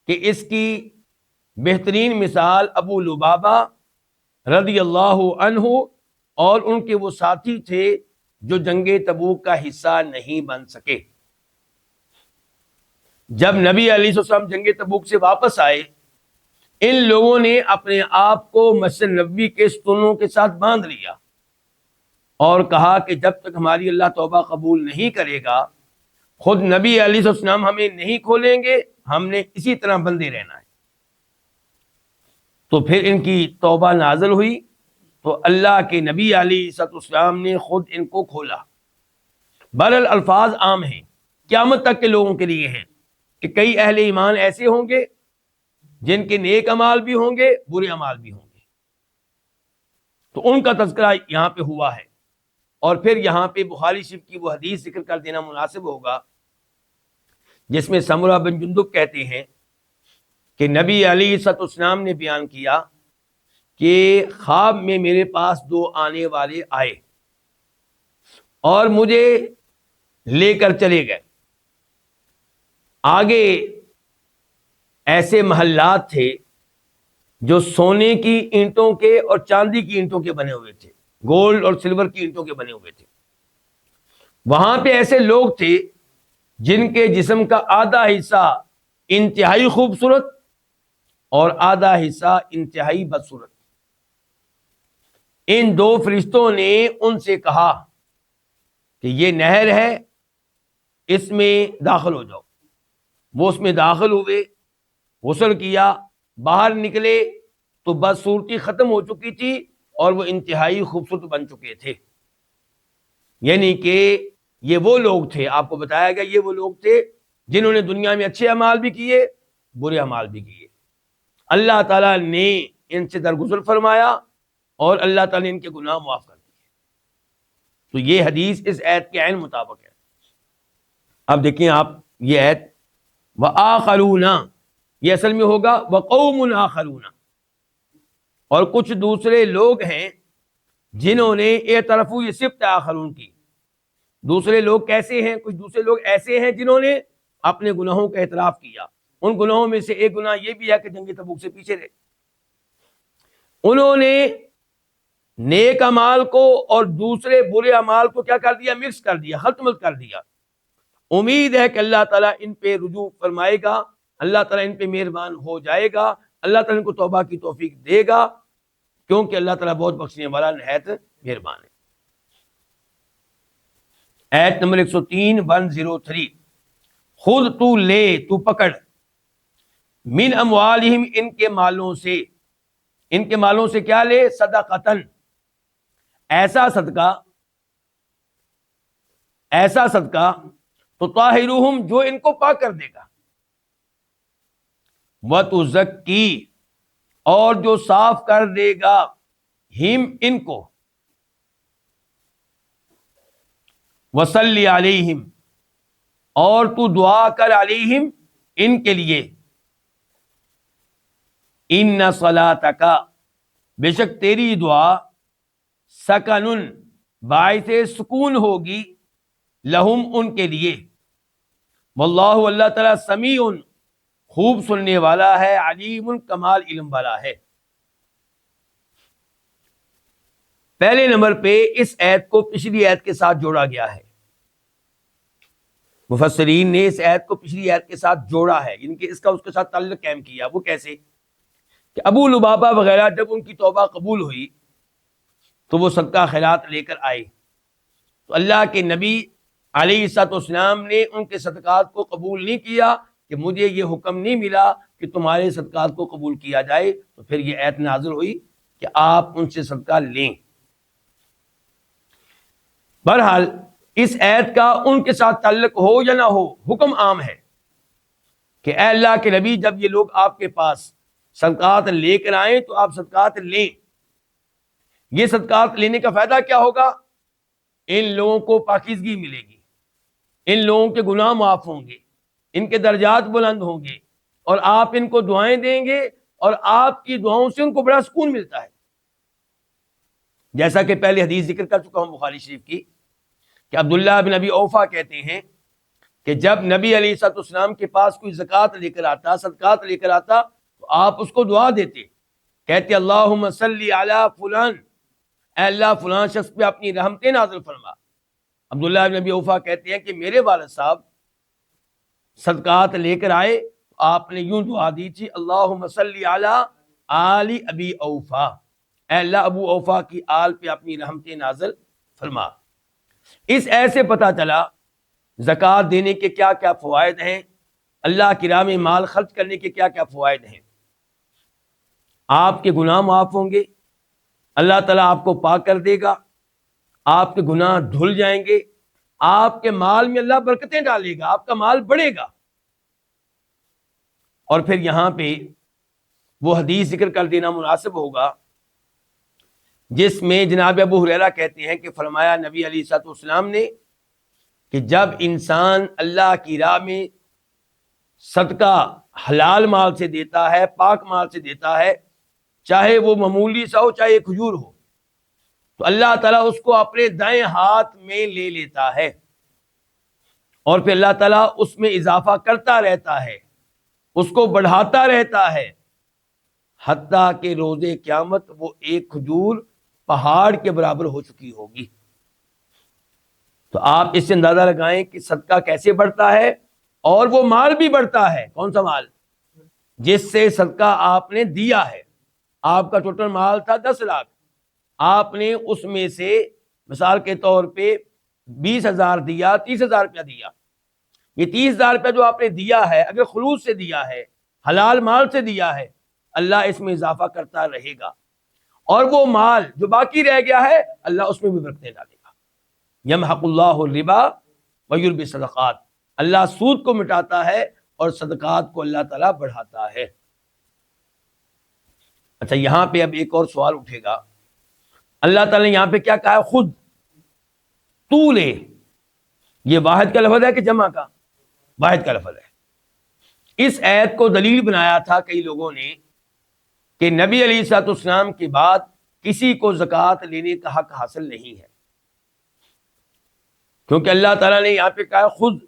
[SPEAKER 2] کہ اس کی بہترین مثال ابو لبابہ رضی اللہ عنہ اور ان کے وہ ساتھی تھے جو جنگ تبوک کا حصہ نہیں بن سکے۔ جب نبی علیہ السلام جنگ تبوک سے واپس آئے، ان لوگوں نے اپنے آپ کو مسجد نبوی کے ستونوں کے ساتھ باندھ لیا اور کہا کہ جب تک ہماری اللہ توبہ قبول نہیں کرے گا، خود نبی علیہ السلام ہمیں نہیں کھولیں گے، ہم نے اسی طرح بندے رہنا ہے۔ تو پھر ان کی توبہ نازل ہوئی تو اللہ کے نبی علیہ السلام نے خود ان کو کھولا۔ بہرحال الفاظ عام ہیں، قیامت تک کے لوگوں کے لیے ہیں کہ کئی اہل ایمان ایسے ہوں گے جن کے نیک اعمال بھی ہوں گے، برے اعمال بھی ہوں گے، تو ان کا تذکرہ یہاں پہ ہوا ہے۔ اور پھر یہاں پہ بخاری شریف کی وہ حدیث ذکر کر دینا مناسب ہوگا جس میں سمرہ بن جندب کہتے ہیں کہ نبی علیہ السلام نے بیان کیا کہ خواب میں میرے پاس دو آنے والے آئے اور مجھے لے کر چلے گئے۔ آگے ایسے محلات تھے جو سونے کی اینٹوں کے اور چاندی کی اینٹوں کے بنے ہوئے تھے، گولڈ اور سلور کی اینٹوں کے بنے ہوئے تھے۔ وہاں پہ ایسے لوگ تھے جن کے جسم کا آدھا حصہ انتہائی خوبصورت اور آدھا حصہ انتہائی بدصورت۔ ان دو فرشتوں نے ان سے کہا کہ یہ نہر ہے، اس میں داخل ہو جاؤ۔ وہ اس میں داخل ہوئے، غسل کیا، باہر نکلے تو بدصورتی ختم ہو چکی تھی اور وہ انتہائی خوبصورت بن چکے تھے۔ یعنی کہ یہ وہ لوگ تھے، آپ کو بتایا گیا یہ وہ لوگ تھے جنہوں نے دنیا میں اچھے اعمال بھی کیے، برے اعمال بھی کیے۔ اللہ تعالیٰ نے ان سے درگزر فرمایا اور اللہ تعالیٰ نے ان کے گناہ معاف کر دیے۔ تو یہ حدیث اس آیت کے عین مطابق ہے۔ اب دیکھیں آپ یہ آیت وآخرون، یہ اصل میں ہوگا وقوم آخرون، اور کچھ دوسرے لوگ ہیں جنہوں نے اعترفوا، یہ صفت آخرون کی۔ دوسرے لوگ کیسے ہیں؟ کچھ دوسرے لوگ ایسے ہیں جنہوں نے اپنے گناہوں کا اعتراف کیا۔ ان گناہوں میں سے ایک گناہ یہ بھی ہے کہ جنگ تبوک سے پیچھے رہے۔ انہوں نے نیک اعمال کو اور دوسرے برے اعمال کو کیا کر دیا؟ مکس کر دیا، خلط ملط کر دیا۔ امید ہے کہ اللہ تعالیٰ ان پہ رجوع فرمائے گا، اللہ تعالیٰ ان پہ مہربان ہو جائے گا، اللہ تعالیٰ ان کو توبہ کی توفیق دے گا، کیونکہ اللہ تعالیٰ بہت بخشنے والا نہایت مہربان ہے۔ آیت نمبر 103 103، خود تو لے، تو پکڑ، من اموالہم، ان کے مالوں سے۔ ان کے مالوں سے کیا لے؟ صدقتن، ایسا صدقہ تو طاہرہم، جو ان کو پاک کر دے گا، وتزکی، اور جو صاف کر دے گا، ہم، ان کو، وصلی علیہم، اور تو دعا کر علیہم، ان کے لیے، ان صلاتک، بے شک تیری دعا، سکنن، باعث سکون ہوگی، لہم، ان کے لیے، واللہ، اللہ تعالیٰ، سمیع، خوب سننے والا ہے، علیم، کمال علم والا ہے۔ پہلے نمبر پہ اس آیت کو پچھلی آیت کے ساتھ جوڑا گیا ہے۔ مفسرین نے اس آیت کو پچھلی آیت کے ساتھ جوڑا ہے، یعنی کہ اس کے ساتھ تعلق قائم کیا۔ وہ کیسے؟ کہ ابو لبابہ وغیرہ جب ان کی توبہ قبول ہوئی تو وہ صدقہ خیرات لے کر آئے، تو اللہ کے نبی علیہ السلام نے ان کے صدقات کو قبول نہیں کیا کہ مجھے یہ حکم نہیں ملا کہ تمہارے صدقات کو قبول کیا جائے۔ تو پھر یہ آیت نازل ہوئی کہ آپ ان سے صدقہ لیں۔ بہرحال اس آیت کا ان کے ساتھ تعلق ہو یا نہ ہو، حکم عام ہے کہ اے اللہ کے نبی، جب یہ لوگ آپ کے پاس صدقات لے کر آئیں تو آپ صدقات لیں۔ یہ صدقات لینے کا فائدہ کیا ہوگا؟ ان لوگوں کو پاکیزگی ملے گی، ان لوگوں کے گناہ معاف ہوں گے، ان کے درجات بلند ہوں گے، اور آپ ان کو دعائیں دیں گے، اور آپ کی دعاؤں سے ان کو بڑا سکون ملتا ہے۔ جیسا کہ پہلے حدیث ذکر کر چکا ہوں بخاری شریف کی کہ عبداللہ بن ابی اوفا کہتے ہیں کہ جب نبی علیہ الصلوۃ والسلام کے پاس کوئی زکوٰۃ لے کر آتا، صدقات لے کر آتا، تو آپ اس کو دعا دیتے، کہتے اللہم صلی علی فلان، اے اللہ فلان شخص پہ اپنی رحمتیں نازل فرما۔ عبداللہ بن ابی اوفا کہتے ہیں کہ میرے والد صاحب صدقات لے کر آئے، آپ نے یوں دعا دی تھی اللہم صلی علی آل ابی اوفا، اے اللہ ابو اوفا کی آل پہ اپنی رحمتیں نازل فرما۔ اس ایسے پتہ چلا زکوٰۃ دینے کے کیا کیا فوائد ہیں، اللہ کی راہ میں مال خرچ کرنے کے کیا کیا فوائد ہیں۔ آپ کے گناہ معاف ہوں گے، اللہ تعالیٰ آپ کو پاک کر دے گا، آپ کے گناہ دھل جائیں گے، آپ کے مال میں اللہ برکتیں ڈالے گا، آپ کا مال بڑھے گا۔ اور پھر یہاں پہ وہ حدیث ذکر کر دینا مناسب ہوگا جس میں جناب ابو ہریرہ کہتے ہیں کہ فرمایا نبی علیہ الصلوۃ والسلام نے کہ جب انسان اللہ کی راہ میں صدقہ حلال مال سے دیتا ہے، پاک مال سے دیتا ہے، چاہے وہ معمولی سا ہو چاہے کھجور ہو، تو اللہ تعالیٰ اس کو اپنے دائیں ہاتھ میں لے لیتا ہے، اور پھر اللہ تعالیٰ اس میں اضافہ کرتا رہتا ہے، اس کو بڑھاتا رہتا ہے، حتیٰ کہ روز قیامت وہ ایک کھجور پہاڑ کے برابر ہو چکی ہوگی۔ تو آپ اس سے اندازہ لگائیں کہ صدقہ کیسے بڑھتا ہے، اور وہ مال بھی بڑھتا ہے۔ کون سا مال؟ جس سے صدقہ آپ نے دیا ہے۔ آپ کا ٹوٹل مال تھا 10 لاکھ، آپ نے اس میں سے مثال کے طور پہ 20,000 دیا، 30,000 روپیہ دیا۔ یہ 30,000 روپیہ جو آپ نے دیا ہے، اگر خلوص سے دیا ہے، حلال مال سے دیا ہے، اللہ اس میں اضافہ کرتا رہے گا، اور وہ مال جو باقی رہ گیا ہے اللہ اس میں بھی برکتیں ڈالے گا۔ یمحق اللہ الربا ویربی الصدقات، اللہ سود کو مٹاتا ہے اور صدقات کو اللہ تعالیٰ بڑھاتا ہے۔ اچھا، یہاں پہ اب ایک اور سوال اٹھے گا، اللہ تعالیٰ نے یہاں پہ کیا کہا ہے؟ خود تو لے، یہ واحد کا لفظ ہے کہ جمع کا؟ واحد کا لفظ ہے۔ اس آیت کو دلیل بنایا تھا کئی لوگوں نے کہ نبی علیہ الصلوۃ والسلام کے بعد کسی کو زکوٰۃ لینے کا حق حاصل نہیں ہے، کیونکہ اللہ تعالیٰ نے یہاں پہ کہا خود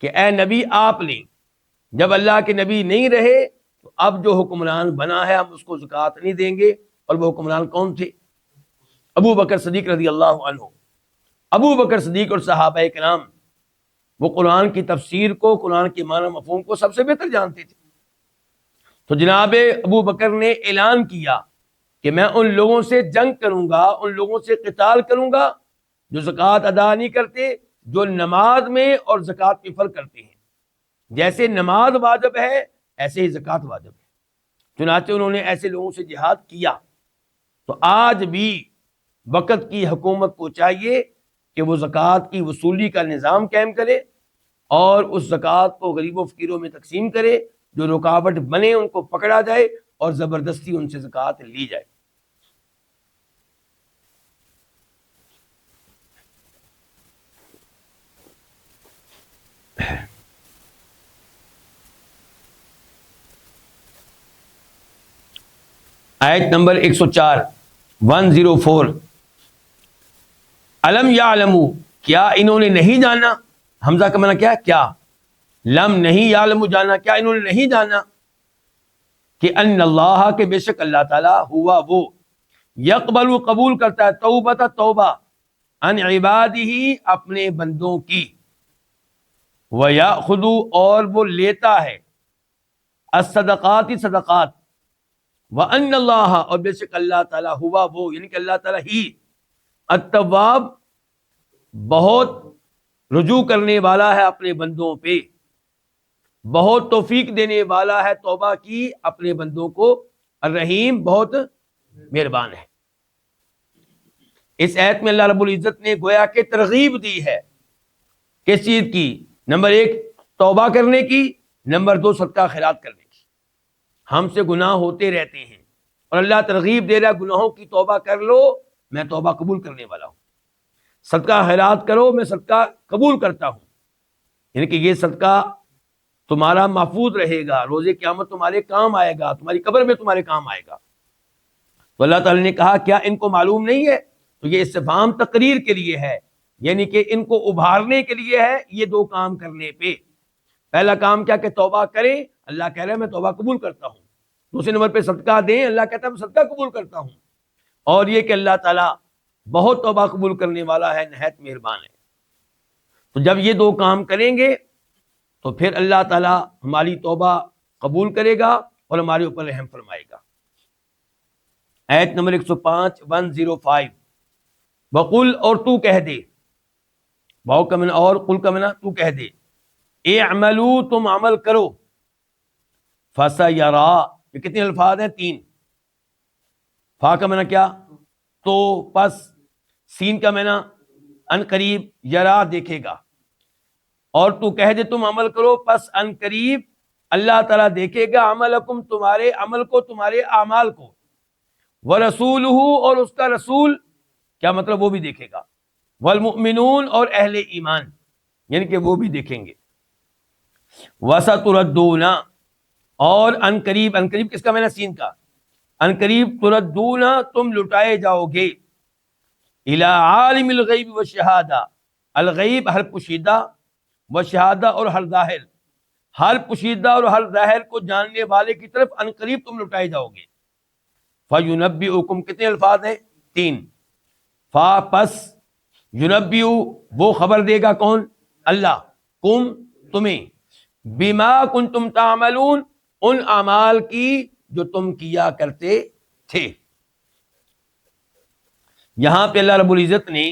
[SPEAKER 2] کہ اے نبی آپ لیں۔ جب اللہ کے نبی نہیں رہے تو اب جو حکمران بنا ہے ہم اس کو زکوٰۃ نہیں دیں گے، اور وہ حکمران کون تھے؟ ابو بکر صدیق رضی اللہ عنہ۔ ابو بکر صدیق اور صحابہ کرام وہ قرآن کی تفسیر کو، قرآن کے معنی مفہوم کو سب سے بہتر جانتے تھے۔ تو جناب ابو بکر نے اعلان کیا کہ میں ان لوگوں سے جنگ کروں گا، ان لوگوں سے قتال کروں گا جو زکوٰۃ ادا نہیں کرتے، جو نماز میں اور زکوٰۃ میں فرق کرتے ہیں۔ جیسے نماز واجب ہے ایسے ہی زکوٰۃ واجب ہے، چنانچہ انہوں نے ایسے لوگوں سے جہاد کیا۔ تو آج بھی وقت کی حکومت کو چاہیے کہ وہ زکوٰۃ کی وصولی کا نظام قائم کرے اور اس زکوٰۃ کو غریب و فقیروں میں تقسیم کرے، جو رکاوٹ بنے ان کو پکڑا جائے اور زبردستی ان سے زکوٰۃ لی جائے۔ آیت نمبر 104 علم یعلمو، کیا انہوں نے نہیں جانا؟ حمزہ کا معنی کیا ہے؟ کیا لم نہیں، یعلمو جانا، کیا انہوں نے نہیں جانا کہ ان اللہ، کہ بے شک اللہ تعالیٰ ہوا وہ یقبل، قبول کرتا ہے توبہ توبہ ان عبادہ، اپنے بندوں کی، ویأخذ، اور وہ لیتا ہے الصدقات، صدقات، وَأَنَّ اللَّهَ، اور بے شک اللہ تعالیٰ ہوا وہ، یعنی کہ اللہ تعالیٰ ہی التواب، بہت رجوع کرنے والا ہے اپنے بندوں پہ، بہت توفیق دینے والا ہے توبہ کی اپنے بندوں کو، الرحیم، بہت مہربان ہے۔ اس آیت میں اللہ رب العزت نے گویا کہ ترغیب دی ہے کس چیز کی؟ نمبر 1 توبہ کرنے کی، نمبر 2 صدقہ خیرات کرنے کی۔ ہم سے گناہ ہوتے رہتے ہیں اور اللہ ترغیب دے رہا گناہوں کی توبہ کر لو، میں توبہ قبول کرنے والا ہوں۔ صدقہ خیرات کرو، میں صدقہ قبول کرتا ہوں، یعنی کہ یہ صدقہ تمہارا محفوظ رہے گا، روز قیامت تمہارے کام آئے گا، تمہاری قبر میں تمہارے کام آئے گا۔ تو اللہ تعالیٰ نے کہا کیا ان کو معلوم نہیں ہے؟ تو یہ استفہام تقریر کے لیے ہے، یعنی کہ ان کو ابھارنے کے لیے ہے یہ دو کام کرنے پہ۔ پہلا کام کیا کہ توبہ کریں، اللہ کہہ رہا ہے میں توبہ قبول کرتا ہوں۔ دوسرے نمبر پہ صدقہ دیں، اللہ کہتا ہے میں صدقہ قبول کرتا ہوں۔ اور یہ کہ اللہ تعالیٰ بہت توبہ قبول کرنے والا ہے، نہایت مہربان ہے۔ تو جب یہ دو کام کریں گے تو پھر اللہ تعالیٰ ہماری توبہ قبول کرے گا اور ہمارے اوپر رحم فرمائے گا۔ آیت نمبر 105 وقل، اور تو کہہ دے، واو کا معنی اور، قل کا معنی تو کہہ دے، اعملوا تم عمل کرو، فسیرا، یہ کتنے الفاظ ہیں؟ 3۔ فا کا معنی کیا؟ تو، پس، سین کا معنی ان قریب، یرا دیکھے گا، اور تو کہہ دے تم عمل کرو، پس ان قریب اللہ تعالیٰ دیکھے گا عملکم، تمہارے عمل کو، تمہارے اعمال کو، ورسولہ، اور اس کا رسول، کیا مطلب؟ وہ بھی دیکھے گا، والمؤمنون، اور اہل ایمان، یعنی کہ وہ بھی دیکھیں گے۔ وستردون، اور ان قریب کس کا معنی؟ سین کا، ان قریب، تردون تم لٹائے جاؤ گے، الی عالم الغیب والشہادہ، الغیب ہر پوشیدہ، والشہادہ اور ہر ظاہر، ہر پوشیدہ اور ہر ظاہر کو جاننے والے کی طرف ان قریب تم لٹائے جاؤ گے۔ فینبئکم، کتنے الفاظ ہیں؟ 3۔ فا پس، ینبئ وہ خبر دے گا، کون؟ اللہ، کم تمہیں، بما کنتم تعملون ان اعمال کی جو تم کیا کرتے تھے۔ یہاں پہ اللہ رب العزت نے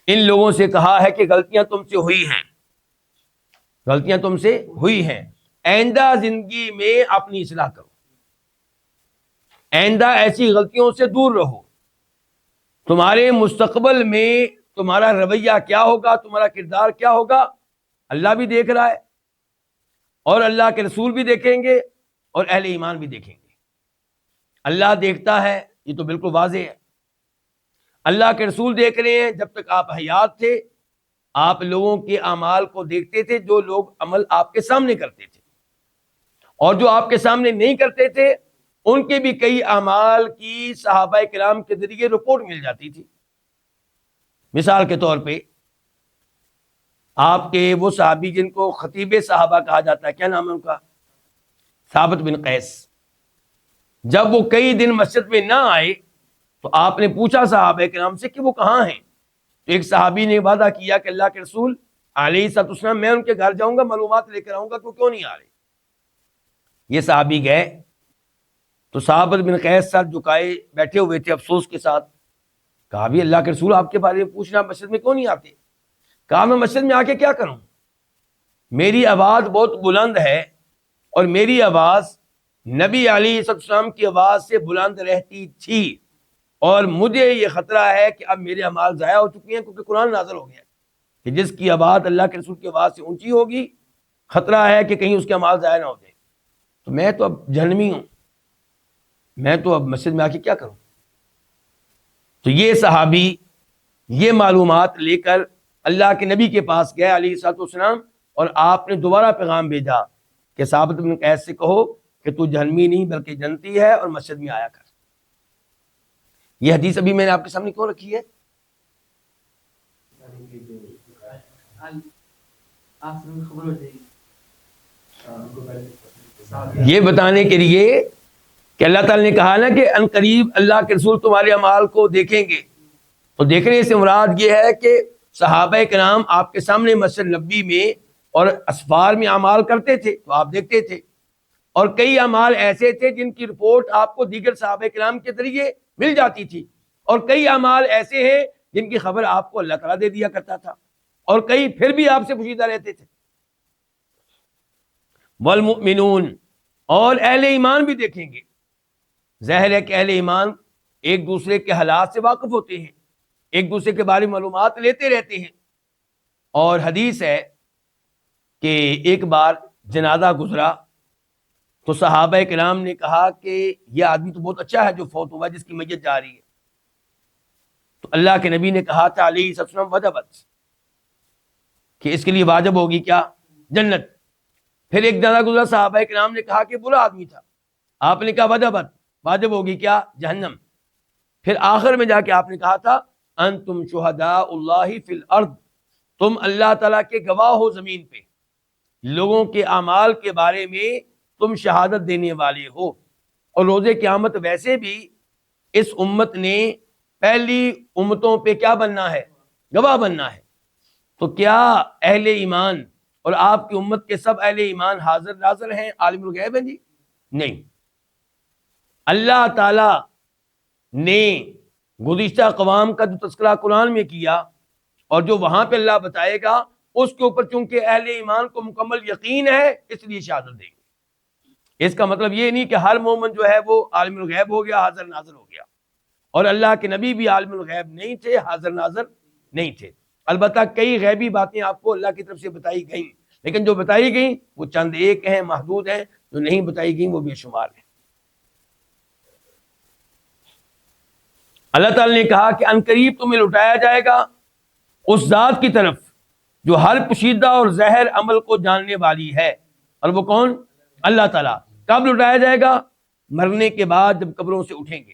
[SPEAKER 2] ان لوگوں سے کہا ہے کہ غلطیاں تم سے ہوئی ہیں، غلطیاں تم سے ہوئی ہیں، آئندہ زندگی میں اپنی اصلاح کرو، آئندہ ایسی غلطیوں سے دور رہو، تمہارے مستقبل میں تمہارا رویہ کیا ہوگا، تمہارا کردار کیا ہوگا، اللہ بھی دیکھ رہا ہے، اور اللہ کے رسول بھی دیکھیں گے، اور اہل ایمان بھی دیکھیں گے۔ اللہ دیکھتا ہے، یہ تو بالکل واضح ہے، اللہ کے رسول دیکھ رہے ہیں، جب تک آپ حیات تھے آپ لوگوں کے اعمال کو دیکھتے تھے، جو لوگ عمل آپ کے سامنے کرتے تھے، اور جو آپ کے سامنے نہیں کرتے تھے ان کے بھی کئی اعمال کی صحابہ کرام کے ذریعے رپورٹ مل جاتی تھی۔ مثال کے طور پہ آپ کے وہ صحابی جن کو خطیب صحابہ کہا جاتا ہے، کیا نام ہے ان کا؟ ثابت بن قیس۔ جب وہ کئی دن مسجد میں نہ آئے تو آپ نے پوچھا صحابہ کرام سے کہ وہ کہاں ہیں؟ تو ایک صحابی نے وعدہ کیا کہ اللہ کے رسول علیہ الصلوۃ والسلام میں ان کے گھر جاؤں گا، معلومات لے کر آؤں گا کہ وہ کیوں نہیں آ رہے۔ یہ صحابی گئے تو ثابت بن قیس سر جھکائے بیٹھے ہوئے تھے افسوس کے ساتھ۔ کہا بھی اللہ کے رسول آپ کے بارے میں پوچھنا، مسجد میں کیوں نہیں آتے؟ کہا میں مسجد میں آ کے کیا کروں، میری آواز بہت بلند ہے، اور میری آواز نبی علیہ السلام کی آواز سے بلند رہتی تھی، اور مجھے یہ خطرہ ہے کہ اب میرے اعمال ضائع ہو چکی ہیں، کیونکہ قرآن نازل ہو گیا کہ جس کی آواز اللہ کے رسول کی آواز سے اونچی ہوگی خطرہ ہے کہ کہیں اس کے اعمال ضائع نہ ہو جائیں۔ تو میں تو اب جہنمی ہوں، میں تو اب مسجد میں آ کے کیا کروں؟ تو یہ صحابی یہ معلومات لے کر اللہ کے نبی کے پاس گئے علیہ الصلوۃ والسلام، اور آپ نے دوبارہ پیغام بھیجا کہ ثابت بن قیس سے کہو کہ تو جہنمی نہیں بلکہ جنتی ہے، اور مسجد میں آیا کر۔ یہ حدیث ابھی میں نے آپ کے سامنے کیوں رکھی ہے؟ یہ بتانے کے لیے کہ اللہ تعالیٰ نے کہا نا کہ ان قریب اللہ کے رسول تمہارے اعمال کو دیکھیں گے، تو دیکھنے سے مراد یہ ہے کہ صحابہ کرام آپ کے سامنے مسجد نبوی میں اور اسفار میں اعمال کرتے تھے تو آپ دیکھتے تھے، اور کئی اعمال ایسے تھے جن کی رپورٹ آپ کو دیگر صحابہ کرام کے ذریعے مل جاتی تھی، اور کئی اعمال ایسے ہیں جن کی خبر آپ کو اللہ تعالیٰ دے دیا کرتا تھا، اور کئی پھر بھی آپ سے پوشیدہ رہتے تھے۔ والمؤمنون، اور اہل ایمان بھی دیکھیں گے۔ ظاہر ہے کہ اہل ایمان ایک دوسرے کے حالات سے واقف ہوتے ہیں، ایک دوسرے کے بارے میں معلومات لیتے رہتے ہیں، اور حدیث ہے کہ ایک بار جنازہ گزرا تو صحابہ کرام نے کہا کہ یہ آدمی تو بہت اچھا ہے جو فوت ہوا، جس کی میت جا رہی ہے۔ تو اللہ کے نبی نے کہا تھا علیہ السلام وجبت، کہ اس کے لیے واجب ہوگی کیا؟ جنت۔ پھر ایک جنازہ گزرا، صحابہ کرام نے کہا کہ برا آدمی تھا، آپ نے کہا وجبت، واجب ہوگی کیا؟ جہنم۔ پھر آخر میں جا کے آپ نے کہا تھا انتم شہداء اللہ فی الارض، تم اللہ تعالیٰ کے گواہ ہو زمین پہ، لوگوں کے اعمال کے بارے میں تم شہادت دینے والے ہو۔ اور روز قیامت ویسے بھی اس امت نے پہلی امتوں پہ کیا بننا ہے؟ گواہ بننا ہے۔ تو کیا اہل ایمان اور آپ کی امت کے سب اہل ایمان حاضر ناظر ہیں، عالم الغیب ہیں؟ جی نہیں۔ اللہ تعالی نے گزشتہ اقوام کا جو تذکرہ قرآن میں کیا اور جو وہاں پہ اللہ بتائے گا، اس کے اوپر چونکہ اہل ایمان کو مکمل یقین ہے اس لیے شہادت دیں گے۔ اس کا مطلب یہ نہیں کہ ہر مومن جو ہے وہ عالم الغیب ہو گیا، حاضر ناظر ہو گیا، اور اللہ کے نبی بھی عالم الغیب نہیں تھے، حاضر ناظر نہیں تھے۔ البتہ کئی غیبی باتیں آپ کو اللہ کی طرف سے بتائی گئیں، لیکن جو بتائی گئیں وہ چند ایک ہیں، محدود ہیں، جو نہیں بتائی گئیں وہ بے شمار ہیں۔ اللہ تعالی نے کہا کہ عنقریب تمہیں لٹایا جائے گا اس ذات کی طرف جو ہر پوشیدہ اور ظاہر عمل کو جاننے والی ہے، اور وہ کون؟ اللہ تعالیٰ۔ کب لٹایا جائے گا؟ مرنے کے بعد، جب قبروں سے اٹھیں گے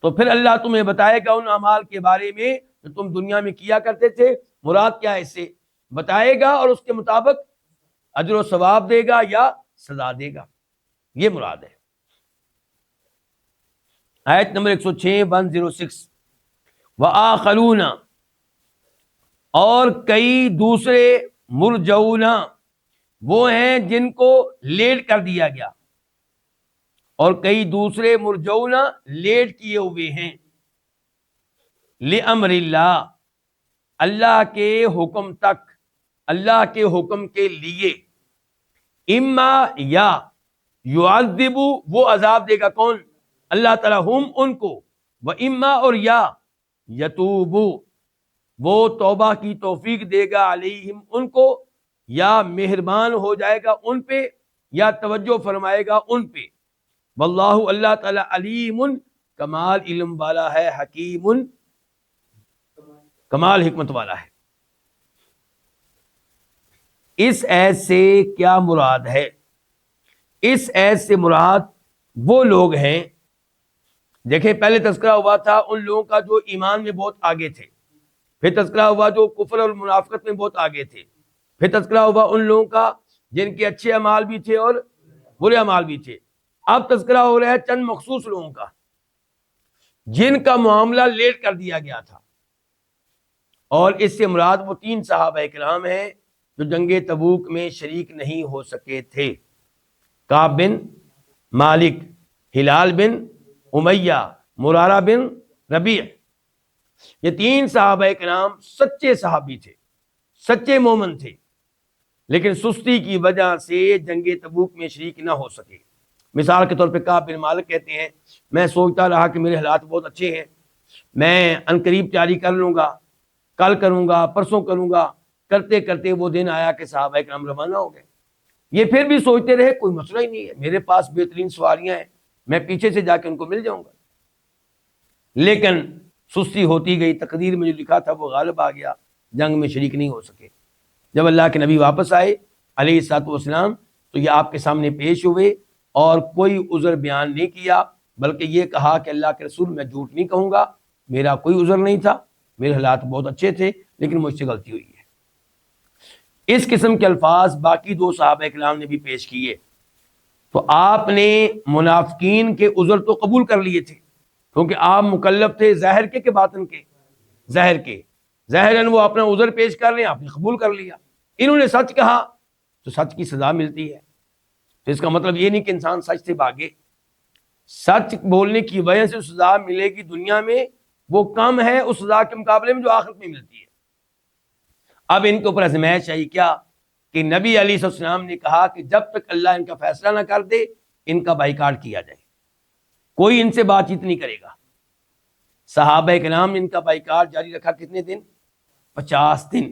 [SPEAKER 2] تو پھر اللہ تمہیں بتائے گا ان اعمال کے بارے میں جو تم دنیا میں کیا کرتے تھے۔ مراد کیا ہے؟ اس سے بتائے گا اور اس کے مطابق اجر و ثواب دے گا یا سزا دے گا، یہ مراد ہے۔ آیت نمبر 106 106، وآخرون، اور کئی دوسرے، مرجعون، وہ ہیں جن کو لیٹ کر دیا گیا، اور کئی دوسرے مرجعون، لیٹ کیے ہوئے ہیں، لِأَمْرِ اللہ، اللہ کے حکم تک، اللہ کے حکم کے لیے، اما یا یعذب، وہ عذاب دے گا کون؟ اللہ تعالیٰ، ہم ان کو، و اما اور یا یتوب، وہ توبہ کی توفیق دے گا، علیہم ان کو، یا مہربان ہو جائے گا ان پہ، یا توجہ فرمائے گا ان پہ۔ واللہ، اللہ تعالیٰ، علیم، کمال علم والا ہے، حکیم، کمال حکمت والا ہے۔ اس ایت سے کیا مراد ہے؟ اس ایت سے مراد وہ لوگ ہیں، دیکھیں پہلے تذکرہ ہوا تھا ان لوگوں کا جو ایمان میں بہت آگے تھے، پھر تذکرہ ہوا جو کفر اور منافقت میں بہت آگے تھے، پھر تذکرہ ہوا ان لوگوں کا جن کے اچھے اعمال بھی تھے اور برے اعمال بھی تھے۔ اب تذکرہ ہو رہا ہے چند مخصوص لوگوں کا جن کا معاملہ لیٹ کر دیا گیا تھا، اور اس سے مراد وہ 3 صحابہ کرام ہیں جو جنگ تبوک میں شریک نہیں ہو سکے تھے، کعب بن مالک، ہلال بن امیہ، مرارہ بن ربیع۔ یہ 3 صحابہ کرام سچے صحابی تھے، سچے مومن تھے، لیکن سستی کی وجہ سے جنگ تبوک میں شریک نہ ہو سکے۔ مثال کے طور پہ کعب بن مالک کہتے ہیں، میں سوچتا رہا کہ میرے حالات بہت اچھے ہیں، میں عنقریب تیاری کر لوں گا، کل کروں گا، پرسوں کروں گا، کرتے کرتے وہ دن آیا کہ صحابہ کرام روانہ ہو گئے۔ یہ پھر بھی سوچتے رہے کوئی مسئلہ ہی نہیں ہے، میرے پاس بہترین سواریاں ہیں، میں پیچھے سے جا کے ان کو مل جاؤں گا۔ لیکن سستی ہوتی گئی، تقدیر میں جو لکھا تھا وہ غالب آ گیا، جنگ میں شریک نہیں ہو سکے۔ جب اللہ کے نبی واپس آئے علیہ الصلوۃ والسلام تو یہ آپ کے سامنے پیش ہوئے اور کوئی عذر بیان نہیں کیا، بلکہ یہ کہا کہ اللہ کے رسول، میں جھوٹ نہیں کہوں گا، میرا کوئی عذر نہیں تھا، میرے حالات بہت اچھے تھے، لیکن مجھ سے غلطی ہوئی ہے۔ اس قسم کے الفاظ باقی 2 صحابہ کرام نے بھی پیش کیے۔ تو آپ نے منافقین کے عذر تو قبول کر لیے تھے، کیونکہ آپ مکلف تھے ظاہر کے باطن کے، ظاہر کے، ظاہراً وہ اپنا عذر پیش کر رہے ہیں، آپ نے قبول کر لیا۔ انہوں نے سچ کہا تو سچ کی سزا ملتی ہے۔ تو اس کا مطلب یہ نہیں کہ انسان سچ سے بھاگے، سچ بولنے کی وجہ سے سزا ملے گی دنیا میں، وہ کم ہے اس سزا کے مقابلے میں جو آخرت میں ملتی ہے۔ اب ان کے اوپر آزمائش آئی کیا کہ نبی علیہ السلام نے کہا کہ جب تک اللہ ان کا فیصلہ نہ کر دے ان کا بائیکاٹ کیا جائے، کوئی ان سے بات چیت نہیں کرے گا۔ صحابہ کرام نے ان کا بائیکاٹ جاری رکھا کتنے دن؟ 50 دن۔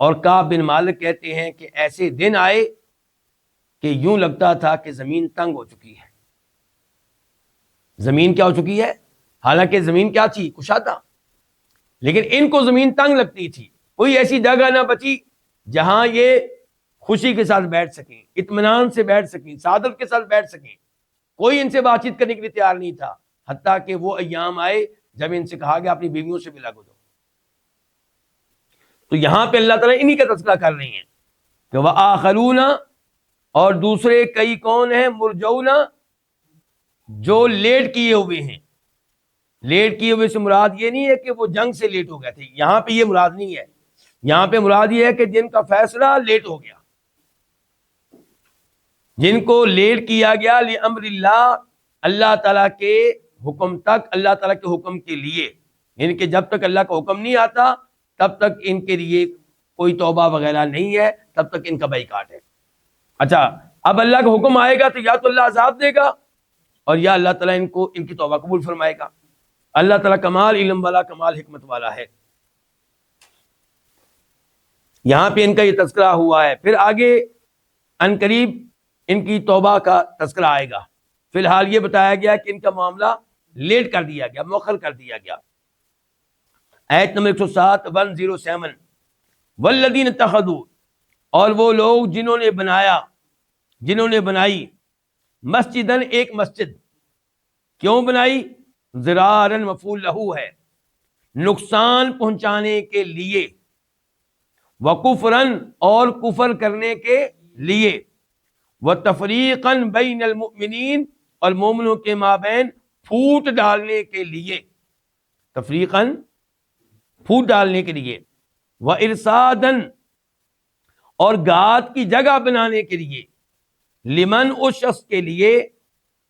[SPEAKER 2] اور کعب بن مالک کہتے ہیں کہ ایسے دن آئے کہ یوں لگتا تھا کہ زمین تنگ ہو چکی ہے۔ زمین کیا ہو چکی ہے؟ حالانکہ زمین کیا تھی؟ کشادہ، لیکن ان کو زمین تنگ لگتی تھی۔ کوئی ایسی جگہ نہ بچی جہاں یہ خوشی کے ساتھ بیٹھ سکیں، اطمینان سے بیٹھ سکیں، سعادت کے ساتھ بیٹھ سکیں۔ کوئی ان سے بات چیت کرنے کے لیے تیار نہیں تھا، حتیٰ کہ وہ ایام آئے جب ان سے کہا گیا اپنی بیویوں سے بھی لگو دو. تو یہاں پہ اللہ تعالیٰ انہی کا تذکرہ کر رہی ہیں کہ وآخرون، اور دوسرے کئی کون ہیں، مرجون، جو لیٹ کیے ہوئے ہیں. لیٹ کیے ہوئے سے مراد یہ نہیں ہے کہ وہ جنگ سے لیٹ ہو گئے تھے، یہاں پہ یہ مراد نہیں ہے. یہاں پہ مراد یہ ہے کہ جن کا فیصلہ لیٹ ہو گیا، جن کو لیٹ کیا گیا لامر اللہ، اللہ تعالیٰ کے حکم تک، اللہ تعالیٰ کے حکم کے لیے، یعنی کہ جب تک اللہ کا حکم نہیں آتا تب تک ان کے لیے کوئی توبہ وغیرہ نہیں ہے، تب تک ان کا بائیکاٹ ہے. اچھا، اب اللہ کا حکم آئے گا تو یا تو اللہ عذاب دے گا اور یا اللہ تعالیٰ ان کی توبہ قبول فرمائے گا. اللہ تعالیٰ کمال علم والا، کمال حکمت والا ہے. یہاں پہ ان کا یہ تذکرہ ہوا ہے. پھر آگے ان قریب ان کی توبہ کا تذکرہ آئے گا. فی الحال یہ بتایا گیا کہ ان کا معاملہ لیٹ کر دیا گیا، مؤخر کر دیا گیا. آیت نمبر 107 107 والذین اتخذوا، اور وہ لوگ جنہوں نے بنائی مسجدن، ایک مسجد. کیوں بنائی؟ ضرارن مفعول لہو ہے، نقصان پہنچانے کے لیے، وکفرن، اور کفر کرنے کے لیے، وتفریقا بین المؤمنین، اور مومنوں کے مابین پھوٹ ڈالنے کے لیے، تفریقا پھوٹ ڈالنے کے لیے، وارصادا، اور گات کی جگہ بنانے کے لیے، لمن، اس شخص کے لیے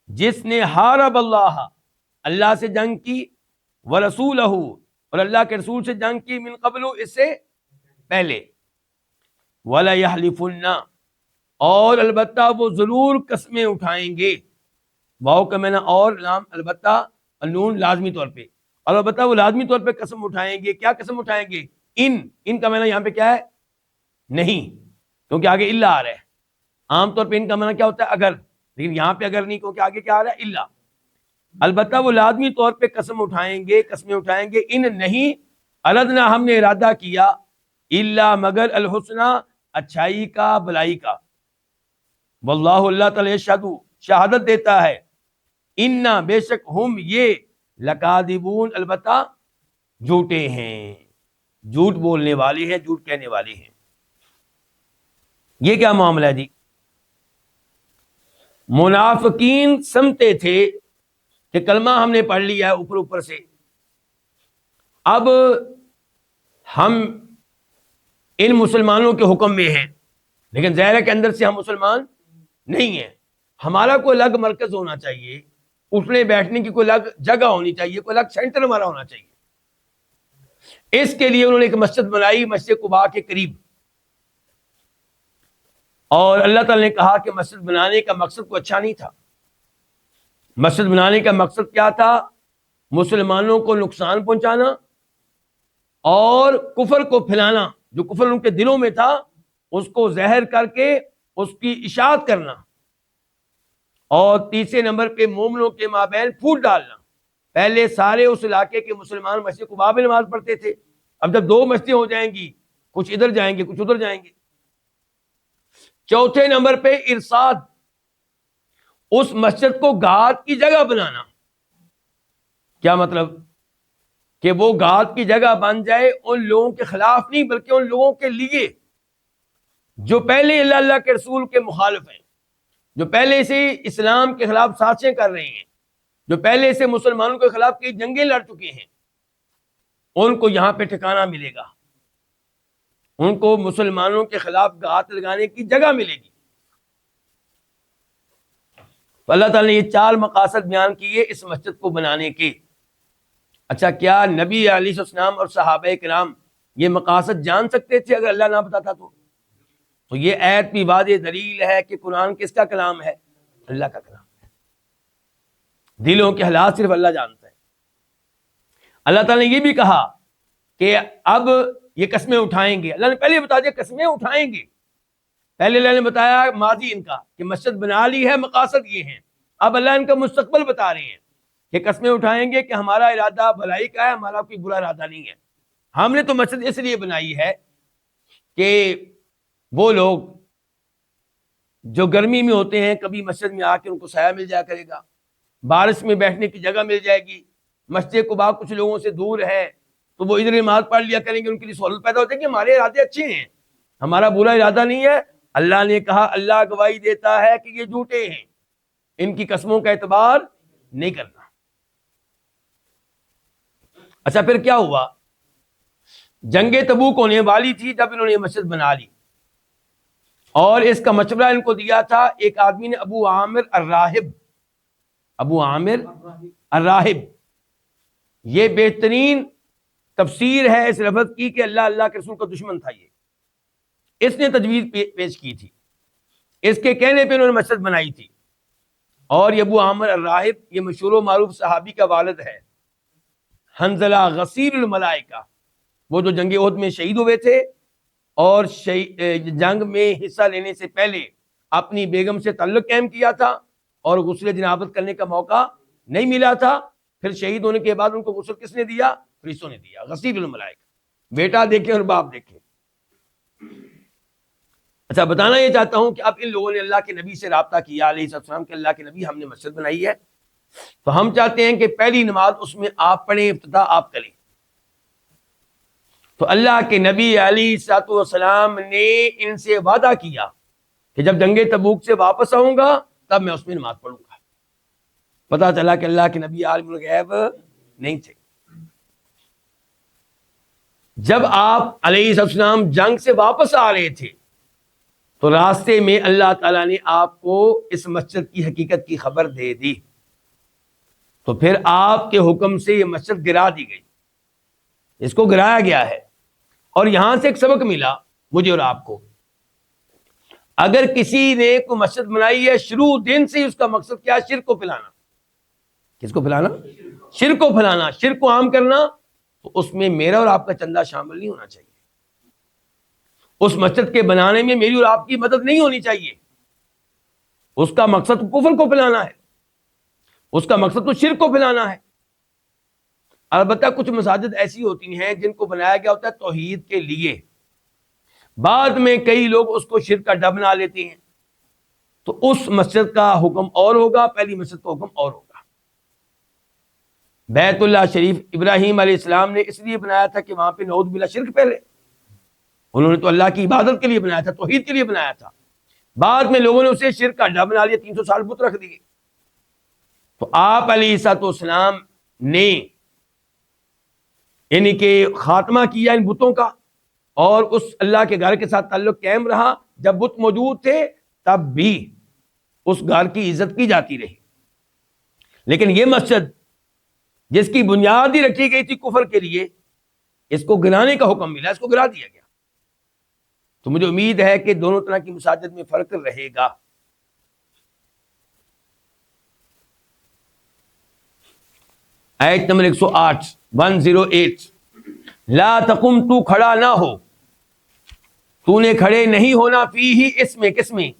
[SPEAKER 2] جس نے حارب اللہ سے جنگ کی، ورسولہ، اور اللہ کے رسول سے جنگ کی، من قبل، اس سے پہلے، وَلَيَحْلِفُنَّ، اور البتہ وہ ضرور قسمیں اٹھائیں گے. واؤ کا معنی اور، لام البتہ، نون لازمی طور پہ، اور البتہ وہ لازمی طور پہ قسم اٹھائیں گے. کیا قسم اٹھائیں گے؟ ان کا معنی یہاں پہ کیا ہے؟ نہیں، کیونکہ آگے الا آ رہا ہے. عام طور پہ ان کا معنی کیا ہوتا ہے؟ اگر، لیکن یہاں پہ اگر نہیں، کیونکہ آگے کیا آ رہا ہے؟ الا. البتہ وہ لازمی طور پہ قسم اٹھائیں گے، قسمیں اٹھائیں گے. ان نہیں، اردنا، ہم نے ارادہ کیا، الا، مگر، الحسنہ، اچھائی کا، بلائی کا. واللہ، اللہ تعالی، یشہد، شہادت دیتا ہے، انا، بے شک، ہم، یہ، لکاذبون، البتہ جھوٹے ہیں، جھوٹ بولنے والے ہیں، جھوٹ کہنے والے ہیں. یہ کیا معاملہ ہے جی؟ منافقین سمتے تھے کہ کلمہ ہم نے پڑھ لیا ہے اوپر سے، اب ہم ان مسلمانوں کے حکم میں ہیں، لیکن ظاہر ہے کہ اندر سے ہم مسلمان نہیں ہیں. ہمارا کوئی الگ مرکز ہونا چاہیے، اٹھنے بیٹھنے کی کوئی الگ جگہ ہونی چاہیے، کوئی الگ سینٹر ہمارا ہونا چاہیے. اس کے لیے انہوں نے ایک مسجد بنائی، مسجد قباء کے قریب. اور اللہ تعالی نے کہا کہ مسجد بنانے کا مقصد کوئی اچھا نہیں تھا. مسجد بنانے کا مقصد کیا تھا؟ مسلمانوں کو نقصان پہنچانا اور کفر کو پھیلانا. جو کفر ان کے دلوں میں تھا اس کو زہر کر کے اس کی اشاعت کرنا. اور تیسرے نمبر پہ مومنوں کے مابین پھوٹ ڈالنا. پہلے سارے اس علاقے کے مسلمان مسجد قباء میں نماز پڑھتے تھے، اب جب دو مسجدیں ہو جائیں گی، کچھ ادھر جائیں گے، کچھ ادھر جائیں گے. چوتھے نمبر پہ ارصاد، اس مسجد کو گھات کی جگہ بنانا. کیا مطلب؟ کہ وہ گھات کی جگہ بن جائے ان لوگوں کے خلاف نہیں، بلکہ ان لوگوں کے لیے جو پہلے اللہ کے رسول کے مخالف ہیں، جو پہلے سے اسلام کے خلاف سازشیں کر رہے ہیں، جو پہلے سے مسلمانوں کے خلاف کئی جنگیں لڑ چکے ہیں، ان کو یہاں پہ ٹھکانہ ملے گا، ان کو مسلمانوں کے خلاف گھات لگانے کی جگہ ملے گی. تو اللہ تعالیٰ نے یہ 4 مقاصد بیان کیے اس مسجد کو بنانے کے. اچھا، کیا نبی علیہ السلام اور صحابہ کرام یہ مقاصد جان سکتے تھے اگر اللہ نہ بتاتا تو یہ آیت بھی واضح دلیل ہے کہ قرآن کس کا کلام ہے؟ اللہ کا کلام ہے. دلوں کے حالات صرف اللہ جانتا ہے. اللہ تعالیٰ نے یہ بھی کہا کہ اب یہ قسمیں اٹھائیں گے. اللہ نے پہلے بتا دیا قسمیں اٹھائیں گے. پہلے اللہ نے بتایا ماضی ان کا کہ مسجد بنا لی ہے، مقاصد یہ ہیں. اب اللہ ان کا مستقبل بتا رہے ہیں کہ قسمیں اٹھائیں گے کہ ہمارا ارادہ بھلائی کا ہے، ہمارا کوئی برا ارادہ نہیں ہے. ہم نے تو مسجد اس لیے بنائی ہے کہ وہ لوگ جو گرمی میں ہوتے ہیں کبھی مسجد میں آ کے ان کو سایہ مل جایا کرے گا، بارش میں بیٹھنے کی جگہ مل جائے گی، مسجد قباء کچھ لوگوں سے دور ہے تو وہ ادھر نماز پڑھ لیا کریں گے, ان کے لیے سہولت پیدا ہوتی ہے کہ ہمارے ارادے اچھے ہیں, ہمارا برا ارادہ نہیں ہے. اللہ نے کہا اللہ گواہی دیتا ہے کہ یہ جھوٹے ہیں, ان کی قسموں کا اعتبار نہیں کرنا. اچھا پھر کیا ہوا؟ جنگ تبوک ہونے والی تھی جب انہوں نے یہ مسجد بنا لی, اور اس کا مشورہ ان کو دیا تھا ایک آدمی نے, ابو عامر الراہب. ابو عامر الراہب, یہ بہترین تفسیر ہے اس لفظ کی کہ اللہ کے رسول کا دشمن تھا. یہ اس نے تجویز پیش کی تھی, اس کے کہنے پہ انہوں نے مسجد بنائی تھی. اور یہ ابو عامر الراہب یہ مشہور و معروف صحابی کا والد ہے, حنظلہ غسیل الملائکہ, وہ جو جنگ احد میں شہید ہوئے تھے اور جنگ میں حصہ لینے سے پہلے اپنی بیگم سے تعلق قائم کیا تھا اور غسل جنابت کرنے کا موقع نہیں ملا تھا. پھر شہید ہونے کے بعد ان کو غسل کس نے دیا؟ فرشتوں نے دیا. غسیل الملائکہ, بیٹا دیکھیں اور باپ دیکھیں. اچھا بتانا یہ چاہتا ہوں کہ اب ان لوگوں نے اللہ کے نبی سے رابطہ کیا علیہ السلام کہ اللہ کے نبی ہم نے مسجد بنائی ہے, تو ہم چاہتے ہیں کہ پہلی نماز اس میں آپ پڑھیں, ابتدا آپ کریں. تو اللہ کے نبی علیہ السلام نے ان سے وعدہ کیا کہ جب جنگ تبوک سے واپس آؤں گا تب میں اس میں نماز پڑھوں گا. پتہ چلا کہ اللہ کے نبی عالم الغیب نہیں تھے. جب آپ علیہ السلام جنگ سے واپس آ رہے تھے تو راستے میں اللہ تعالیٰ نے آپ کو اس مسجد کی حقیقت کی خبر دے دی, تو پھر آپ کے حکم سے یہ مسجد گرا دی گئی, اس کو گرایا گیا ہے. اور یہاں سے ایک سبق ملا مجھے اور آپ کو, اگر کسی نے کوئی مسجد بنائی ہے شروع دن سے اس کا مقصد کیا ہے؟ شرک کو پھیلانا. کس کو پھیلانا؟ شرک کو پھیلانا, شرک کو عام کرنا. تو اس میں میرا اور آپ کا چندہ شامل نہیں ہونا چاہیے, اس مسجد کے بنانے میں میری اور آپ کی مدد نہیں ہونی چاہیے. اس کا مقصد کفر کو پھیلانا ہے, اس کا مقصد تو شرک کو پھیلانا ہے. البتہ کچھ مساجد ایسی ہوتی ہیں جن کو بنایا گیا ہوتا ہے توحید کے لیے, بعد میں کئی لوگ اس کو شرک کا اڈا بنا لیتے ہیں, تو اس مسجد کا حکم اور ہوگا, پہلی مسجد کا حکم اور ہوگا. بیت اللہ شریف ابراہیم علیہ السلام نے اس لیے بنایا تھا کہ وہاں پہ نعوذ باللہ شرک پھیلے. انہوں نے تو اللہ کی عبادت کے لیے بنایا تھا, توحید کے لیے بنایا تھا. بعد میں لوگوں نے اسے شرک کا اڈا بنا لیا, 300 سال بت رکھ دیے. تو آپ علیہ السلام نے یعنی کہ خاتمہ کیا ان بتوں کا, اور اس اللہ کے گھر کے ساتھ تعلق قائم رہا. جب بت موجود تھے تب بھی اس گھر کی عزت کی جاتی رہی. لیکن یہ مسجد جس کی بنیاد ہی رکھی گئی تھی کفر کے لیے, اس کو گرانے کا حکم ملا, اس کو گرا دیا گیا. تو مجھے امید ہے کہ دونوں طرح کی مساجد میں فرق رہے گا. آیت نمبر 108 لا تقم, تو کھڑا نہ ہو, تو نے کھڑے نہیں ہونا, فی ہی اس میں, کس میں؟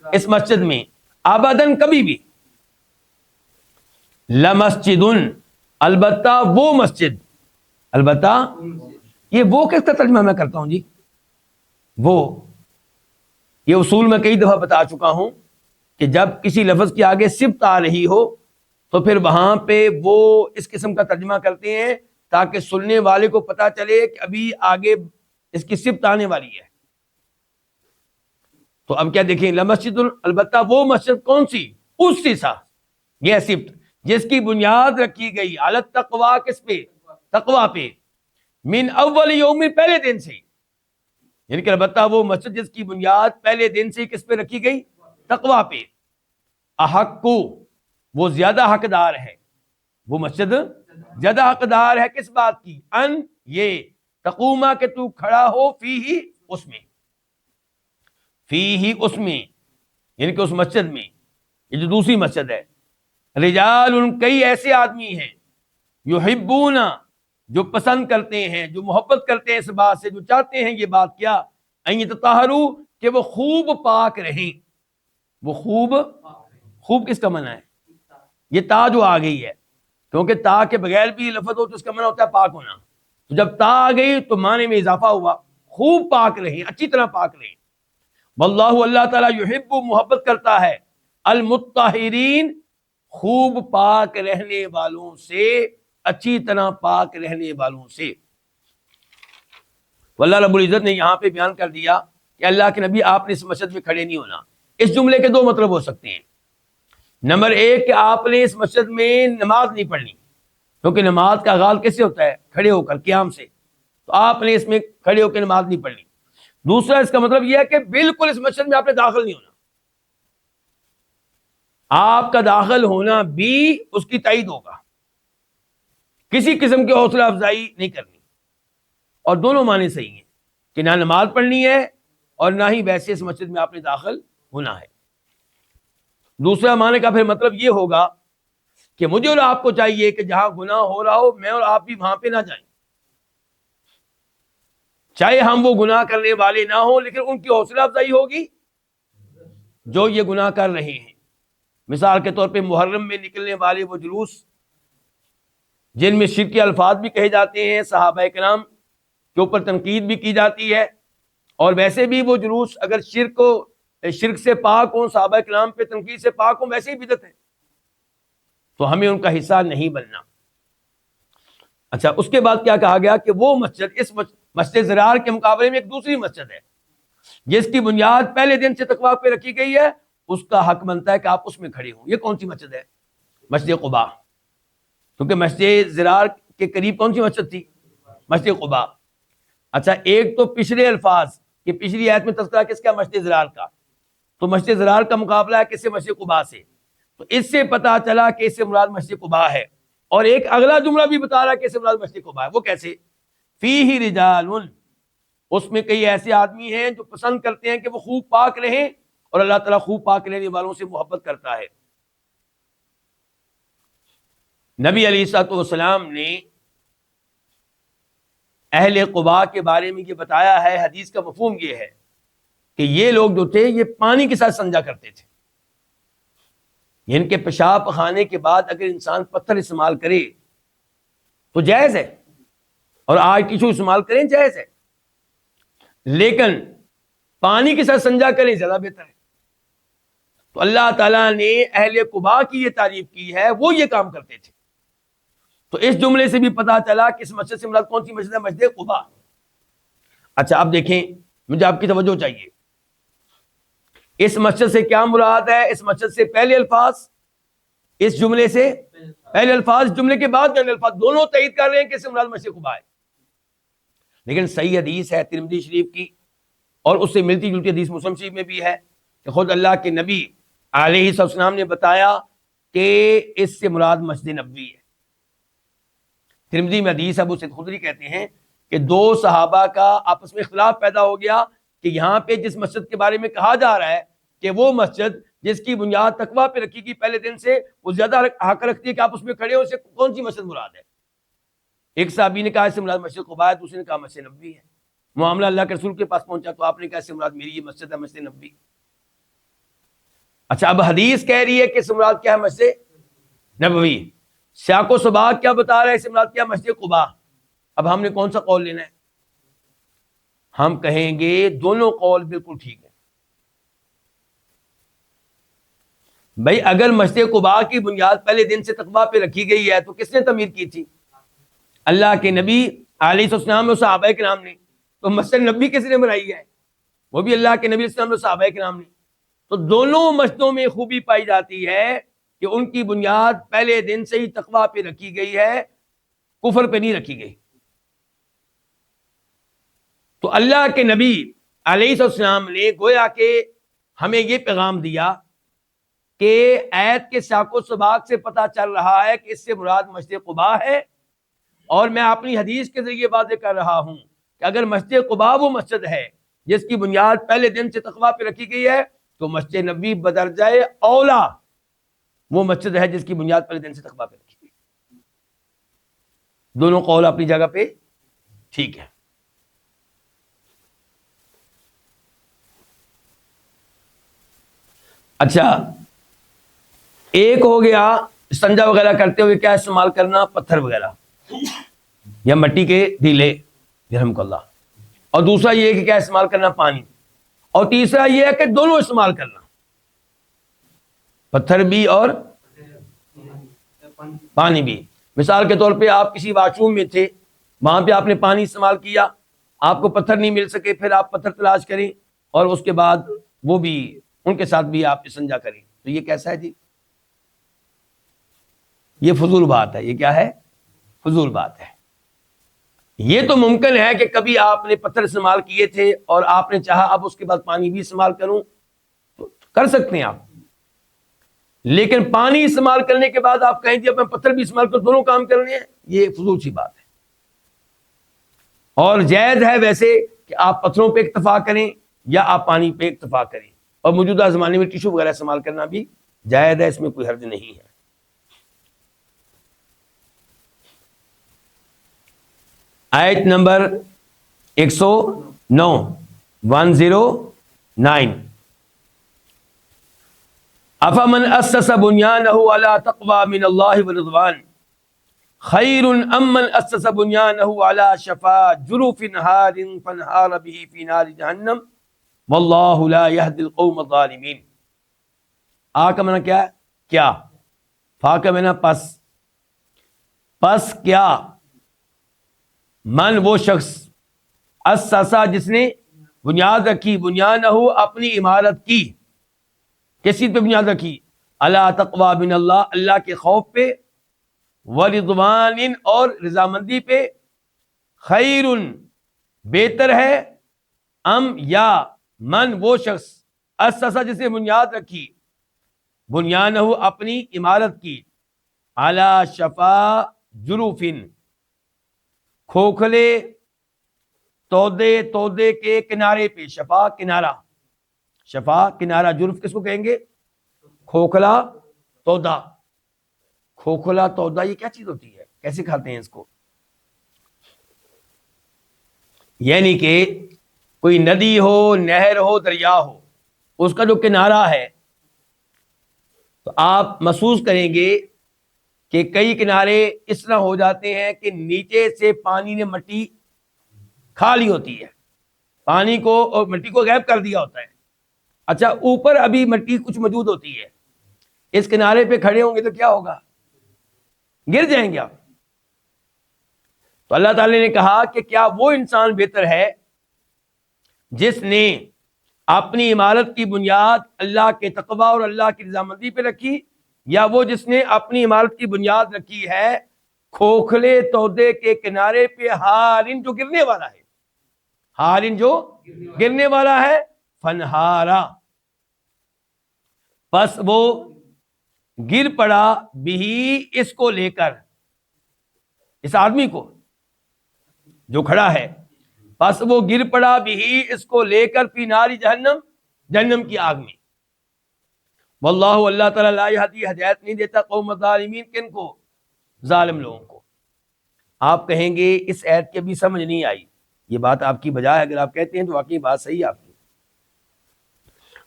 [SPEAKER 2] اس مسجد میں, ابداً کبھی بھی. لمسجد, البتہ وہ مسجد, البتہ یہ وہ کس کا ترجمہ میں کرتا ہوں جی؟ وہ, یہ اصول میں کئی دفعہ بتا چکا ہوں کہ جب کسی لفظ کے آگے صفت آ رہی ہو تو پھر وہاں پہ وہ اس قسم کا ترجمہ کرتے ہیں تاکہ سننے والے کو پتا چلے کہ ابھی آگے اس کی صفت آنے والی ہے. تو اب کیا دیکھیں, لمسجد, البتہ وہ مسجد کون سی؟ اس سا, یہ صفت جس کی بنیاد رکھی گئی علی التقوی, کس پہ؟ تقوی پہ, من اول یوم, پہلے دن سے. یعنی کہ البتہ وہ مسجد جس کی بنیاد پہلے دن سے کس پہ رکھی گئی؟ تقوی پہ. احق کو, وہ زیادہ حقدار ہے, وہ مسجد زیادہ حقدار ہے کس بات کی؟ ان, یہ تقوما, کہ تو کھڑا ہو, فی ہی, اس میں, فی ہی, اس میں, یعنی کہ اس مسجد میں. یہ جو دوسری مسجد ہے, رجال, ان کئی ایسے آدمی ہیں, یحبون, جو پسند کرتے ہیں, جو محبت کرتے ہیں اس بات سے, جو چاہتے ہیں یہ بات کیا, ان یتطہروا, کہ وہ خوب پاک رہیں. وہ خوب کس کا معنی ہے؟ یہ تا جو آ گئی ہے, کیونکہ تا کے بغیر بھی لفظ ہو تو اس کا معنی ہوتا ہے پاک ہونا. تو جب تا آ گئی تو معنی میں اضافہ ہوا, خوب پاک رہیں, اچھی طرح پاک رہیں. واللہ, اللہ تعالیٰ, یحب, محبت کرتا ہے, المطہرین, خوب پاک رہنے والوں سے, اچھی طرح پاک رہنے والوں سے۔ واللہ رب العزت نے یہاں پہ بیان کر دیا کہ اللہ کے نبی آپ نے اس مسجد میں کھڑے نہیں ہونا۔ اس جملے کے دو مطلب ہو سکتے ہیں۔ نمبر ایک کہ آپ نے اس مسجد میں نماز نہیں پڑھنی، کیونکہ نماز کا آغاز کیسے ہوتا ہے؟ کھڑے ہو کر، قیام سے، تو آپ نے اس میں کھڑے ہو کے نماز نہیں پڑھنی۔ دوسرا اس کا مطلب یہ ہے کہ بالکل اس مسجد میں آپ نے داخل نہیں ہونا، آپ کا داخل ہونا بھی اس کی تائید ہوگا، کسی قسم کی حوصلہ افزائی نہیں کرنی۔ اور دونوں معنی صحیح ہیں کہ نہ نماز پڑھنی ہے اور نہ ہی ویسے اس مسجد میں آپ نے داخل ہونا ہے۔ دوسرا معنی کا پھر مطلب یہ ہوگا کہ مجھے اور آپ کو چاہیے کہ جہاں گناہ ہو رہا ہو میں اور آپ بھی وہاں پہ نہ جائیں، چاہے ہم وہ گناہ کرنے والے نہ ہوں، لیکن ان کی حوصلہ افزائی ہوگی جو یہ گناہ کر رہے ہیں۔ مثال کے طور پہ محرم میں نکلنے والے وہ جلوس جن میں شرک کے الفاظ بھی کہے جاتے ہیں، صحابہ کرام کے اوپر تنقید بھی کی جاتی ہے، اور ویسے بھی وہ جلوس اگر شرک سے پاک ہوں، صحابہ کرام پہ تنقید سے پاک ہوں، ویسے ہی بدعت ہے، تو ہمیں ان کا حصہ نہیں بننا۔ اچھا، اس کے بعد کیا کہا گیا کہ وہ مسجد، اس مسجد ضرار کے مقابلے میں ایک دوسری مسجد ہے جس کی بنیاد پہلے دن سے تقویٰ پہ رکھی گئی ہے، اس کا حق بنتا ہے کہ آپ اس میں کھڑے ہوں۔ یہ کون سی مسجد ہے؟ مسجد قباء، کیونکہ مسجد ضرار کے قریب کون سی مسجد تھی؟ مسجد قباء۔ اچھا، ایک تو پچھلے الفاظ کہ پچھلی آیت میں تذکرہ کس کا؟ مسجد ضرار کا، تو مسجد ضرار کا مقابلہ ہے کس سے؟ مسجد قباء سے۔ تو اس سے پتا چلا کہ اس سے مراد مسجد قباء ہے، اور ایک اگلا جملہ بھی بتا رہا ہے کہ اس سے مراد مسجد قباء ہے۔ وہ کیسے؟ فیہ رجال، اس میں کئی ایسے آدمی ہیں جو پسند کرتے ہیں کہ وہ خوب پاک رہیں، اور اللہ تعالیٰ خوب پاک رہنے والوں سے محبت کرتا ہے۔ نبی علیہ الصلوۃ والسلام نے اہل قباء کے بارے میں یہ بتایا ہے، حدیث کا مفہوم یہ ہے کہ یہ لوگ جو تھے یہ پانی کے ساتھ سنجا کرتے تھے، ان کے پیشاب خانے کے بعد اگر انسان پتھر استعمال کرے تو جائز ہے، اور آج ٹیشو استعمال کریں جائز ہے، لیکن پانی کے ساتھ سنجا کریں زیادہ بہتر ہے۔ تو اللہ تعالیٰ نے اہل قباء کی یہ تعریف کی ہے، وہ یہ کام کرتے تھے۔ تو اس جملے سے بھی پتا چلا کہ اس مسجد سے مراد کون سی مسجد ہے؟ مسجد قباء۔ اچھا، اب دیکھیں، مجھے آپ کی توجہ چاہیے، اس مسجد سے کیا مراد ہے؟ اس مسجد سے پہلے الفاظ، اس جملے سے پہلے الفاظ، جملے کے بعد پہلے الفاظ، دونوں تائید کر رہے ہیں کہ اس سے مراد مسجد قباء ہے۔ لیکن صحیح حدیث ہے ترمذی شریف کی، اور اس سے ملتی جلتی حدیث مسلم شریف میں بھی ہے کہ خود اللہ کے نبی علیہ السلام نے بتایا کہ اس سے مراد مسجد نبوی ہے۔ ترمذی میں حدیث ابو سعید خدری کہتے ہیں کہ دو صحابہ کا آپس میں اختلاف پیدا ہو گیا کہ یہاں پہ جس مسجد کے بارے میں کہا جا رہا ہے کہ وہ مسجد جس کی بنیاد تقویٰ پہ رکھی گئی پہلے دن سے، وہ زیادہ حق رکھتی ہے کہ آپ اس میں کھڑے ہو، اس سے کون سی مسجد مراد ہے؟ ایک صحابی نے کہا اس سے مراد مسجد قباء ہے، دوسرے نے کہا مسجد نبوی ہے۔ معاملہ اللہ کے رسول کے پاس پہنچا تو آپ نے کہا اس سے مراد میری یہ مسجد ہے، مسجد نبوی۔ اچھا، اب حدیث کہہ رہی ہے کہ اس سے مراد کیا ہے؟ مسجد نبوی۔ سیاق و سباق کیا بتا رہا ہے؟ اس سے مراد کیا؟ مسجد قباء۔ اب ہم نے کون سا قول لینا ہے؟ ہم کہیں گے دونوں قول بالکل ٹھیک ہے۔ بھائی اگر مسجد قباء کی بنیاد پہلے دن سے تقویٰ پہ رکھی گئی ہے تو کس نے تعمیر کی تھی؟ اللہ کے نبی علیہ السلام اور صحابہ کرام نے۔ تو مسجد نبوی کس نے بنائی ہے؟ وہ بھی اللہ کے نبی علیہ السلام اور صحابہ کرام نے۔ تو دونوں مسجدوں میں خوبی پائی جاتی ہے کہ ان کی بنیاد پہلے دن سے ہی تقویٰ پہ رکھی گئی ہے، کفر پہ نہیں رکھی گئی۔ تو اللہ کے نبی علیہ السلام نے گویا کہ ہمیں یہ پیغام دیا کہ آیت کے سیاق و سباق سے پتہ چل رہا ہے کہ اس سے مراد مسجد قباء ہے، اور میں اپنی حدیث کے ذریعے واضح کر رہا ہوں کہ اگر مسجد قباء وہ مسجد ہے جس کی بنیاد پہلے دن سے تقویٰ پہ رکھی گئی ہے تو مسجد نبوی بدرجہ اولا وہ مسجد ہے جس کی بنیاد پہلے دن سے تقویٰ پہ رکھی گئی۔ دونوں قول اپنی جگہ پہ ٹھیک ہے۔ اچھا، ایک ہو گیا استنجا وغیرہ کرتے ہوئے کیا استعمال کرنا؟ پتھر وغیرہ یا مٹی کے ڈھیلے یرحمک اللہ، اور دوسرا یہ کہ کیا استعمال کرنا؟ پانی، اور تیسرا یہ ہے کہ دونوں استعمال کرنا، پتھر بھی اور پانی بھی۔ مثال کے طور پہ آپ کسی واش روم میں تھے، وہاں پہ آپ نے پانی استعمال کیا، آپ کو پتھر نہیں مل سکے، پھر آپ پتھر تلاش کریں اور اس کے بعد وہ بھی ان کے ساتھ بھی آپ استنجا کریں، تو یہ کیسا ہے جی؟ یہ فضول بات ہے۔ یہ کیا ہے؟ فضول بات ہے۔ یہ تو ممکن ہے کہ کبھی آپ نے پتھر استعمال کیے تھے اور آپ نے چاہا اب اس کے بعد پانی بھی استعمال کروں، تو کر سکتے ہیں آپ، لیکن پانی استعمال کرنے کے بعد آپ کہیں جی اب میں پتھر بھی استعمال کروں، دونوں کام کرنے ہیں، یہ فضول سی بات ہے۔ اور جائز ہے ویسے کہ آپ پتھروں پہ اکتفا کریں یا آپ پانی پہ اکتفا کریں، اور موجودہ زمانے میں ٹیشو وغیرہ استعمال کرنا بھی جائز ہے، اس میں کوئی حرج نہیں ہے۔ آیت نمبر 109 افمن اسس بنیانہ علی تقوی من اللہ ورضوان خیر ام من اسس بنیانہ علی شفا جرف نہار فانہار به فی نار جہنم واللہ لا یہدی القوم الظالمین۔ آ کا معنی کیا ہے؟ کیا، فا کا معنی پس کیا، من وہ شخص، اسسا جس نے بنیاد رکھی، بنیانہ اپنی عمارت کی، کس چیز پہ بنیاد رکھی؟ اللہ تقوی من اللہ، اللہ کے خوف پہ، ورضوان اور رضامندی پہ، خیر بہتر ہے، ام یا من وہ شخص، اسسا جس نے بنیاد رکھی، بنیانہ اپنی عمارت کی، علی شفا جروفن کھوکھلے تودے کے کنارے پہ، شفا کنارہ، جرف کس کو کہیں گے؟ کھوکھلا تودا۔ کھوکھلا تودا یہ کیا چیز ہوتی ہے؟ کیسے کھاتے ہیں اس کو؟ یعنی کہ کوئی ندی ہو، نہر ہو، دریا ہو، اس کا جو کنارہ ہے تو آپ محسوس کریں گے کہ کئی کنارے اس طرح ہو جاتے ہیں کہ نیچے سے پانی نے مٹی کھا لی ہوتی ہے، پانی کو اور مٹی کو غائب کر دیا ہوتا ہے، اچھا اوپر ابھی مٹی کچھ موجود ہوتی ہے، اس کنارے پہ کھڑے ہوں گے تو کیا ہوگا؟ گر جائیں گے آپ۔ تو اللہ تعالی نے کہا کہ کیا وہ انسان بہتر ہے جس نے اپنی عمارت کی بنیاد اللہ کے تقوی اور اللہ کی رضامندی پہ رکھی، یا وہ جس نے اپنی عمارت کی بنیاد رکھی ہے کھوکھلے تودے کے کنارے پہ، ہارن جو گرنے والا ہے، ہارن جو گرنے والا ہے، فنہارا پس وہ گر پڑا، بھی اس کو لے کر، اس آدمی کو جو کھڑا ہے، پس وہ گر پڑا بھی اس کو لے کر فی ناری جہنم کی آگ میں، واللہ اللہ تعالیٰ لا یہدی ہدایت نہیں دیتا قوم ظالمین، کن کو؟ ظالم لوگوں کو۔ آپ کہیں گے اس آیت کی بھی سمجھ نہیں آئی، یہ بات آپ کی بجائے اگر آپ کہتے ہیں تو واقعی بات صحیح ہے آپ کی۔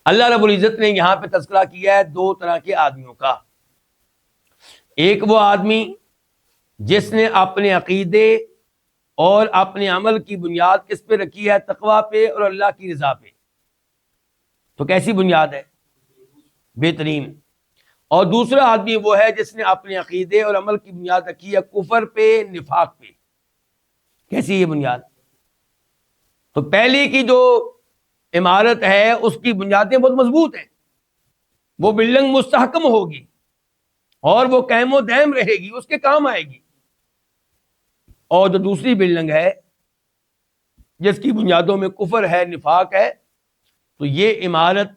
[SPEAKER 2] اللہ رب العزت نے یہاں پہ تذکرہ کیا ہے دو طرح کے آدمیوں کا، ایک وہ آدمی جس نے اپنے عقیدے اور اپنے عمل کی بنیاد کس پہ رکھی ہے؟ تقوی پہ اور اللہ کی رضا پہ۔ تو کیسی بنیاد ہے؟ بہترین۔ اور دوسرا آدمی وہ ہے جس نے اپنے عقیدے اور عمل کی بنیاد رکھی ہے کفر پہ، نفاق پہ۔ کیسی یہ بنیاد؟ تو پہلی کی جو عمارت ہے اس کی بنیادیں بہت مضبوط ہیں، وہ بلڈنگ مستحکم ہوگی اور وہ قائم و دائم رہے گی، اس کے کام آئے گی۔ اور جو دوسری بلڈنگ ہے جس کی بنیادوں میں کفر ہے، نفاق ہے، تو یہ عمارت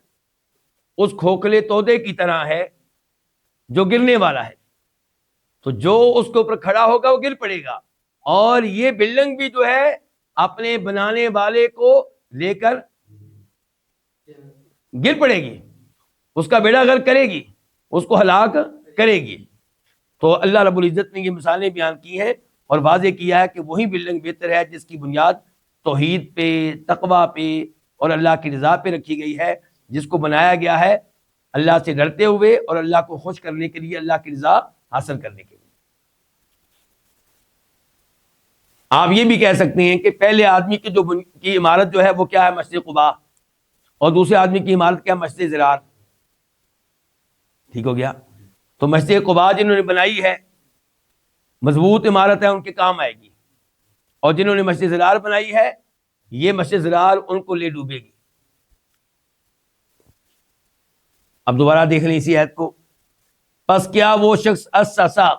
[SPEAKER 2] اس کھوکھلے تودے کی طرح ہے جو گرنے والا ہے، تو جو اس کے اوپر کھڑا ہوگا وہ گر پڑے گا، اور یہ بلڈنگ بھی جو ہے اپنے بنانے والے کو لے کر گر پڑے گی، اس کا بیڑا غرق کرے گی، اس کو ہلاک کرے گی۔ تو اللہ رب العزت نے یہ مثالیں بیان کی ہیں اور واضح کیا ہے کہ وہی بلڈنگ بہتر ہے جس کی بنیاد توحید پہ، تقوی پہ اور اللہ کی رضا پہ رکھی گئی ہے، جس کو بنایا گیا ہے اللہ سے ڈرتے ہوئے اور اللہ کو خوش کرنے کے لیے، اللہ کی رضا حاصل کرنے کے لیے۔ آپ یہ بھی کہہ سکتے ہیں کہ پہلے آدمی کی عمارت جو ہے وہ کیا ہے؟ مسجد قباء، اور دوسرے آدمی کی عمارت کیا؟ مسجد زرار۔ ٹھیک ہو گیا؟ تو مسجد قباء جنہوں نے بنائی ہے مضبوط عمارت ہے ان کے کام آئے گی، اور جنہوں نے مسجد ضرار بنائی ہے یہ مسجد ضرار ان کو لے ڈوبے گی۔ اب دوبارہ دیکھ لیں اسی آیت کو، پس کیا وہ شخص اسسا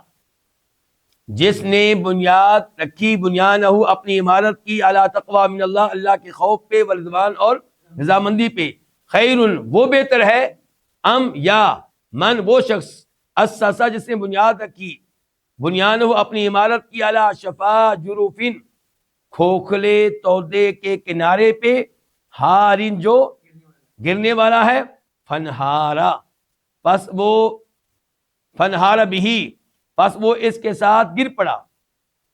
[SPEAKER 2] جس نے بنیاد رکھی، بنیانہ اپنی عمارت کی، علی تقوی من اللہ، اللہ کے خوف پہ، ورضوان اور رضامندی پہ، خیر وہ بہتر ہے، ام یا من وہ شخص اسسا جس نے بنیاد رکھی، بنیانہ اپنی عمارت کی، علی شفا جروفن کھوکھلے تودے کے کنارے پہ، ہارن جو گرنے والا ہے، فنہارا پس وہ فنہارا بھی پس وہ اس کے ساتھ گر پڑا،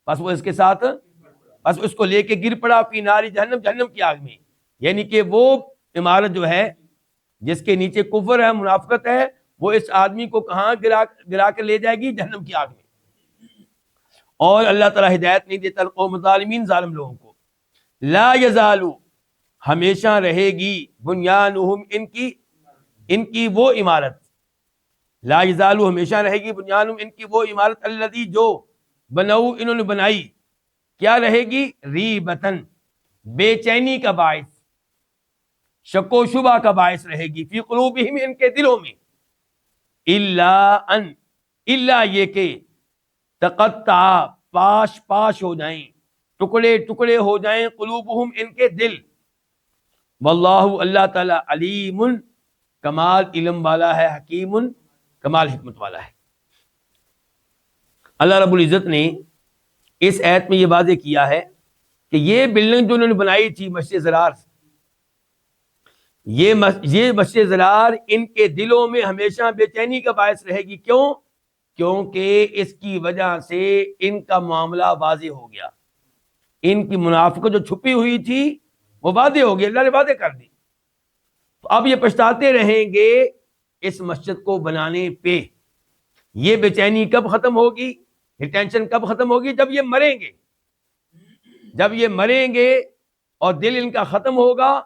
[SPEAKER 2] پس وہ اس کے ساتھ پس اس کو لے کے گر پڑا، فی ناری جہنم جہنم کی آگ میں، یعنی کہ وہ عمارت جو ہے جس کے نیچے کفر ہے، منافقت ہے، وہ اس آدمی کو کہاں گرا کے لے جائے گی؟ جہنم کی آگ میں۔ اور اللہ تعالیٰ ہدایت نہیں دیتا القوم ظالمین، ظالم لوگوں کو۔ لا یزالو ہمیشہ رہے گی، بنیانہم ان کی وہ عمارت، لا یزالو ہمیشہ رہے گی، بنیانہم ان کی وہ عمارت، الذی جو بنو انہوں نے بنائی، کیا رہے گی؟ ریبتن بے چینی کا باعث، شک و شبہ کا باعث رہے گی، فی قلوبہم ان کے دلوں میں، الا یہ کہ تقطع پاش ہو جائیں، ٹکڑے ٹکڑے ہو جائیں، قلوبہم ان کے دل، واللہ اللہ تعالی علیم کمال علم والا ہے، حکیم کمال حکمت والا ہے۔ اللہ رب العزت نے اس آیت میں یہ واضح کیا ہے کہ یہ بلڈنگ جو انہوں نے بنائی تھی مسجد ضرار، یہ مسجد ضرار ان کے دلوں میں ہمیشہ بے چینی کا باعث رہے گی۔ کیوں؟ کیونکہ اس کی وجہ سے ان کا معاملہ واضح ہو گیا، ان کی منافقت جو چھپی ہوئی تھی وہ واضح ہو گئی، اللہ نے واضح کر دی۔ تو اب یہ پچھتاتے رہیں گے اس مسجد کو بنانے پہ۔ یہ بے چینی کب ختم ہوگی، یہ ٹینشن کب ختم ہوگی؟ جب یہ مریں گے، جب یہ مریں گے اور دل ان کا ختم ہوگا،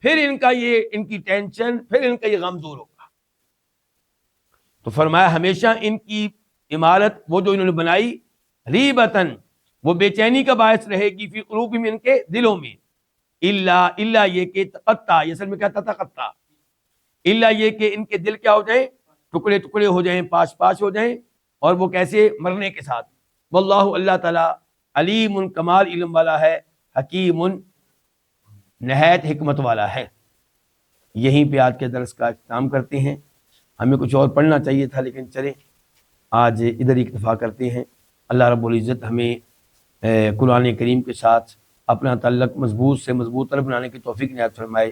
[SPEAKER 2] پھر ان کی ٹینشن، پھر ان کا یہ غم دور ہوگا۔ تو فرمایا ہمیشہ ان کی عمارت وہ جو انہوں نے بنائی، ریبتن وہ بے چینی کا باعث رہے گی، فی قلوبہم ان کے دلوں میں، الا یہ کہ تقطع، یہ اصل میں کیا تقطع، الا یہ کہ ان کے دل کیا ہو جائیں؟ ٹکڑے ٹکڑے ہو جائیں، پاش ہو جائیں، اور وہ کیسے؟ مرنے کے ساتھ۔ واللہ اللہ تعالی علیم کمال علم والا ہے، حکیم نہایت حکمت والا ہے۔ یہیں پہ آج کے درس کا اختتام کرتے ہیں۔ ہمیں کچھ اور پڑھنا چاہیے تھا لیکن چلیں آج ادھر اکتفا کرتے ہیں۔ اللہ رب العزت ہمیں قرآن کریم کے ساتھ اپنا تعلق مضبوط سے مضبوط تر بنانے کی توفیق عنایت فرمائے۔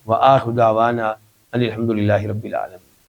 [SPEAKER 2] وآخر دعوانا ان الحمد للہ رب العالمین۔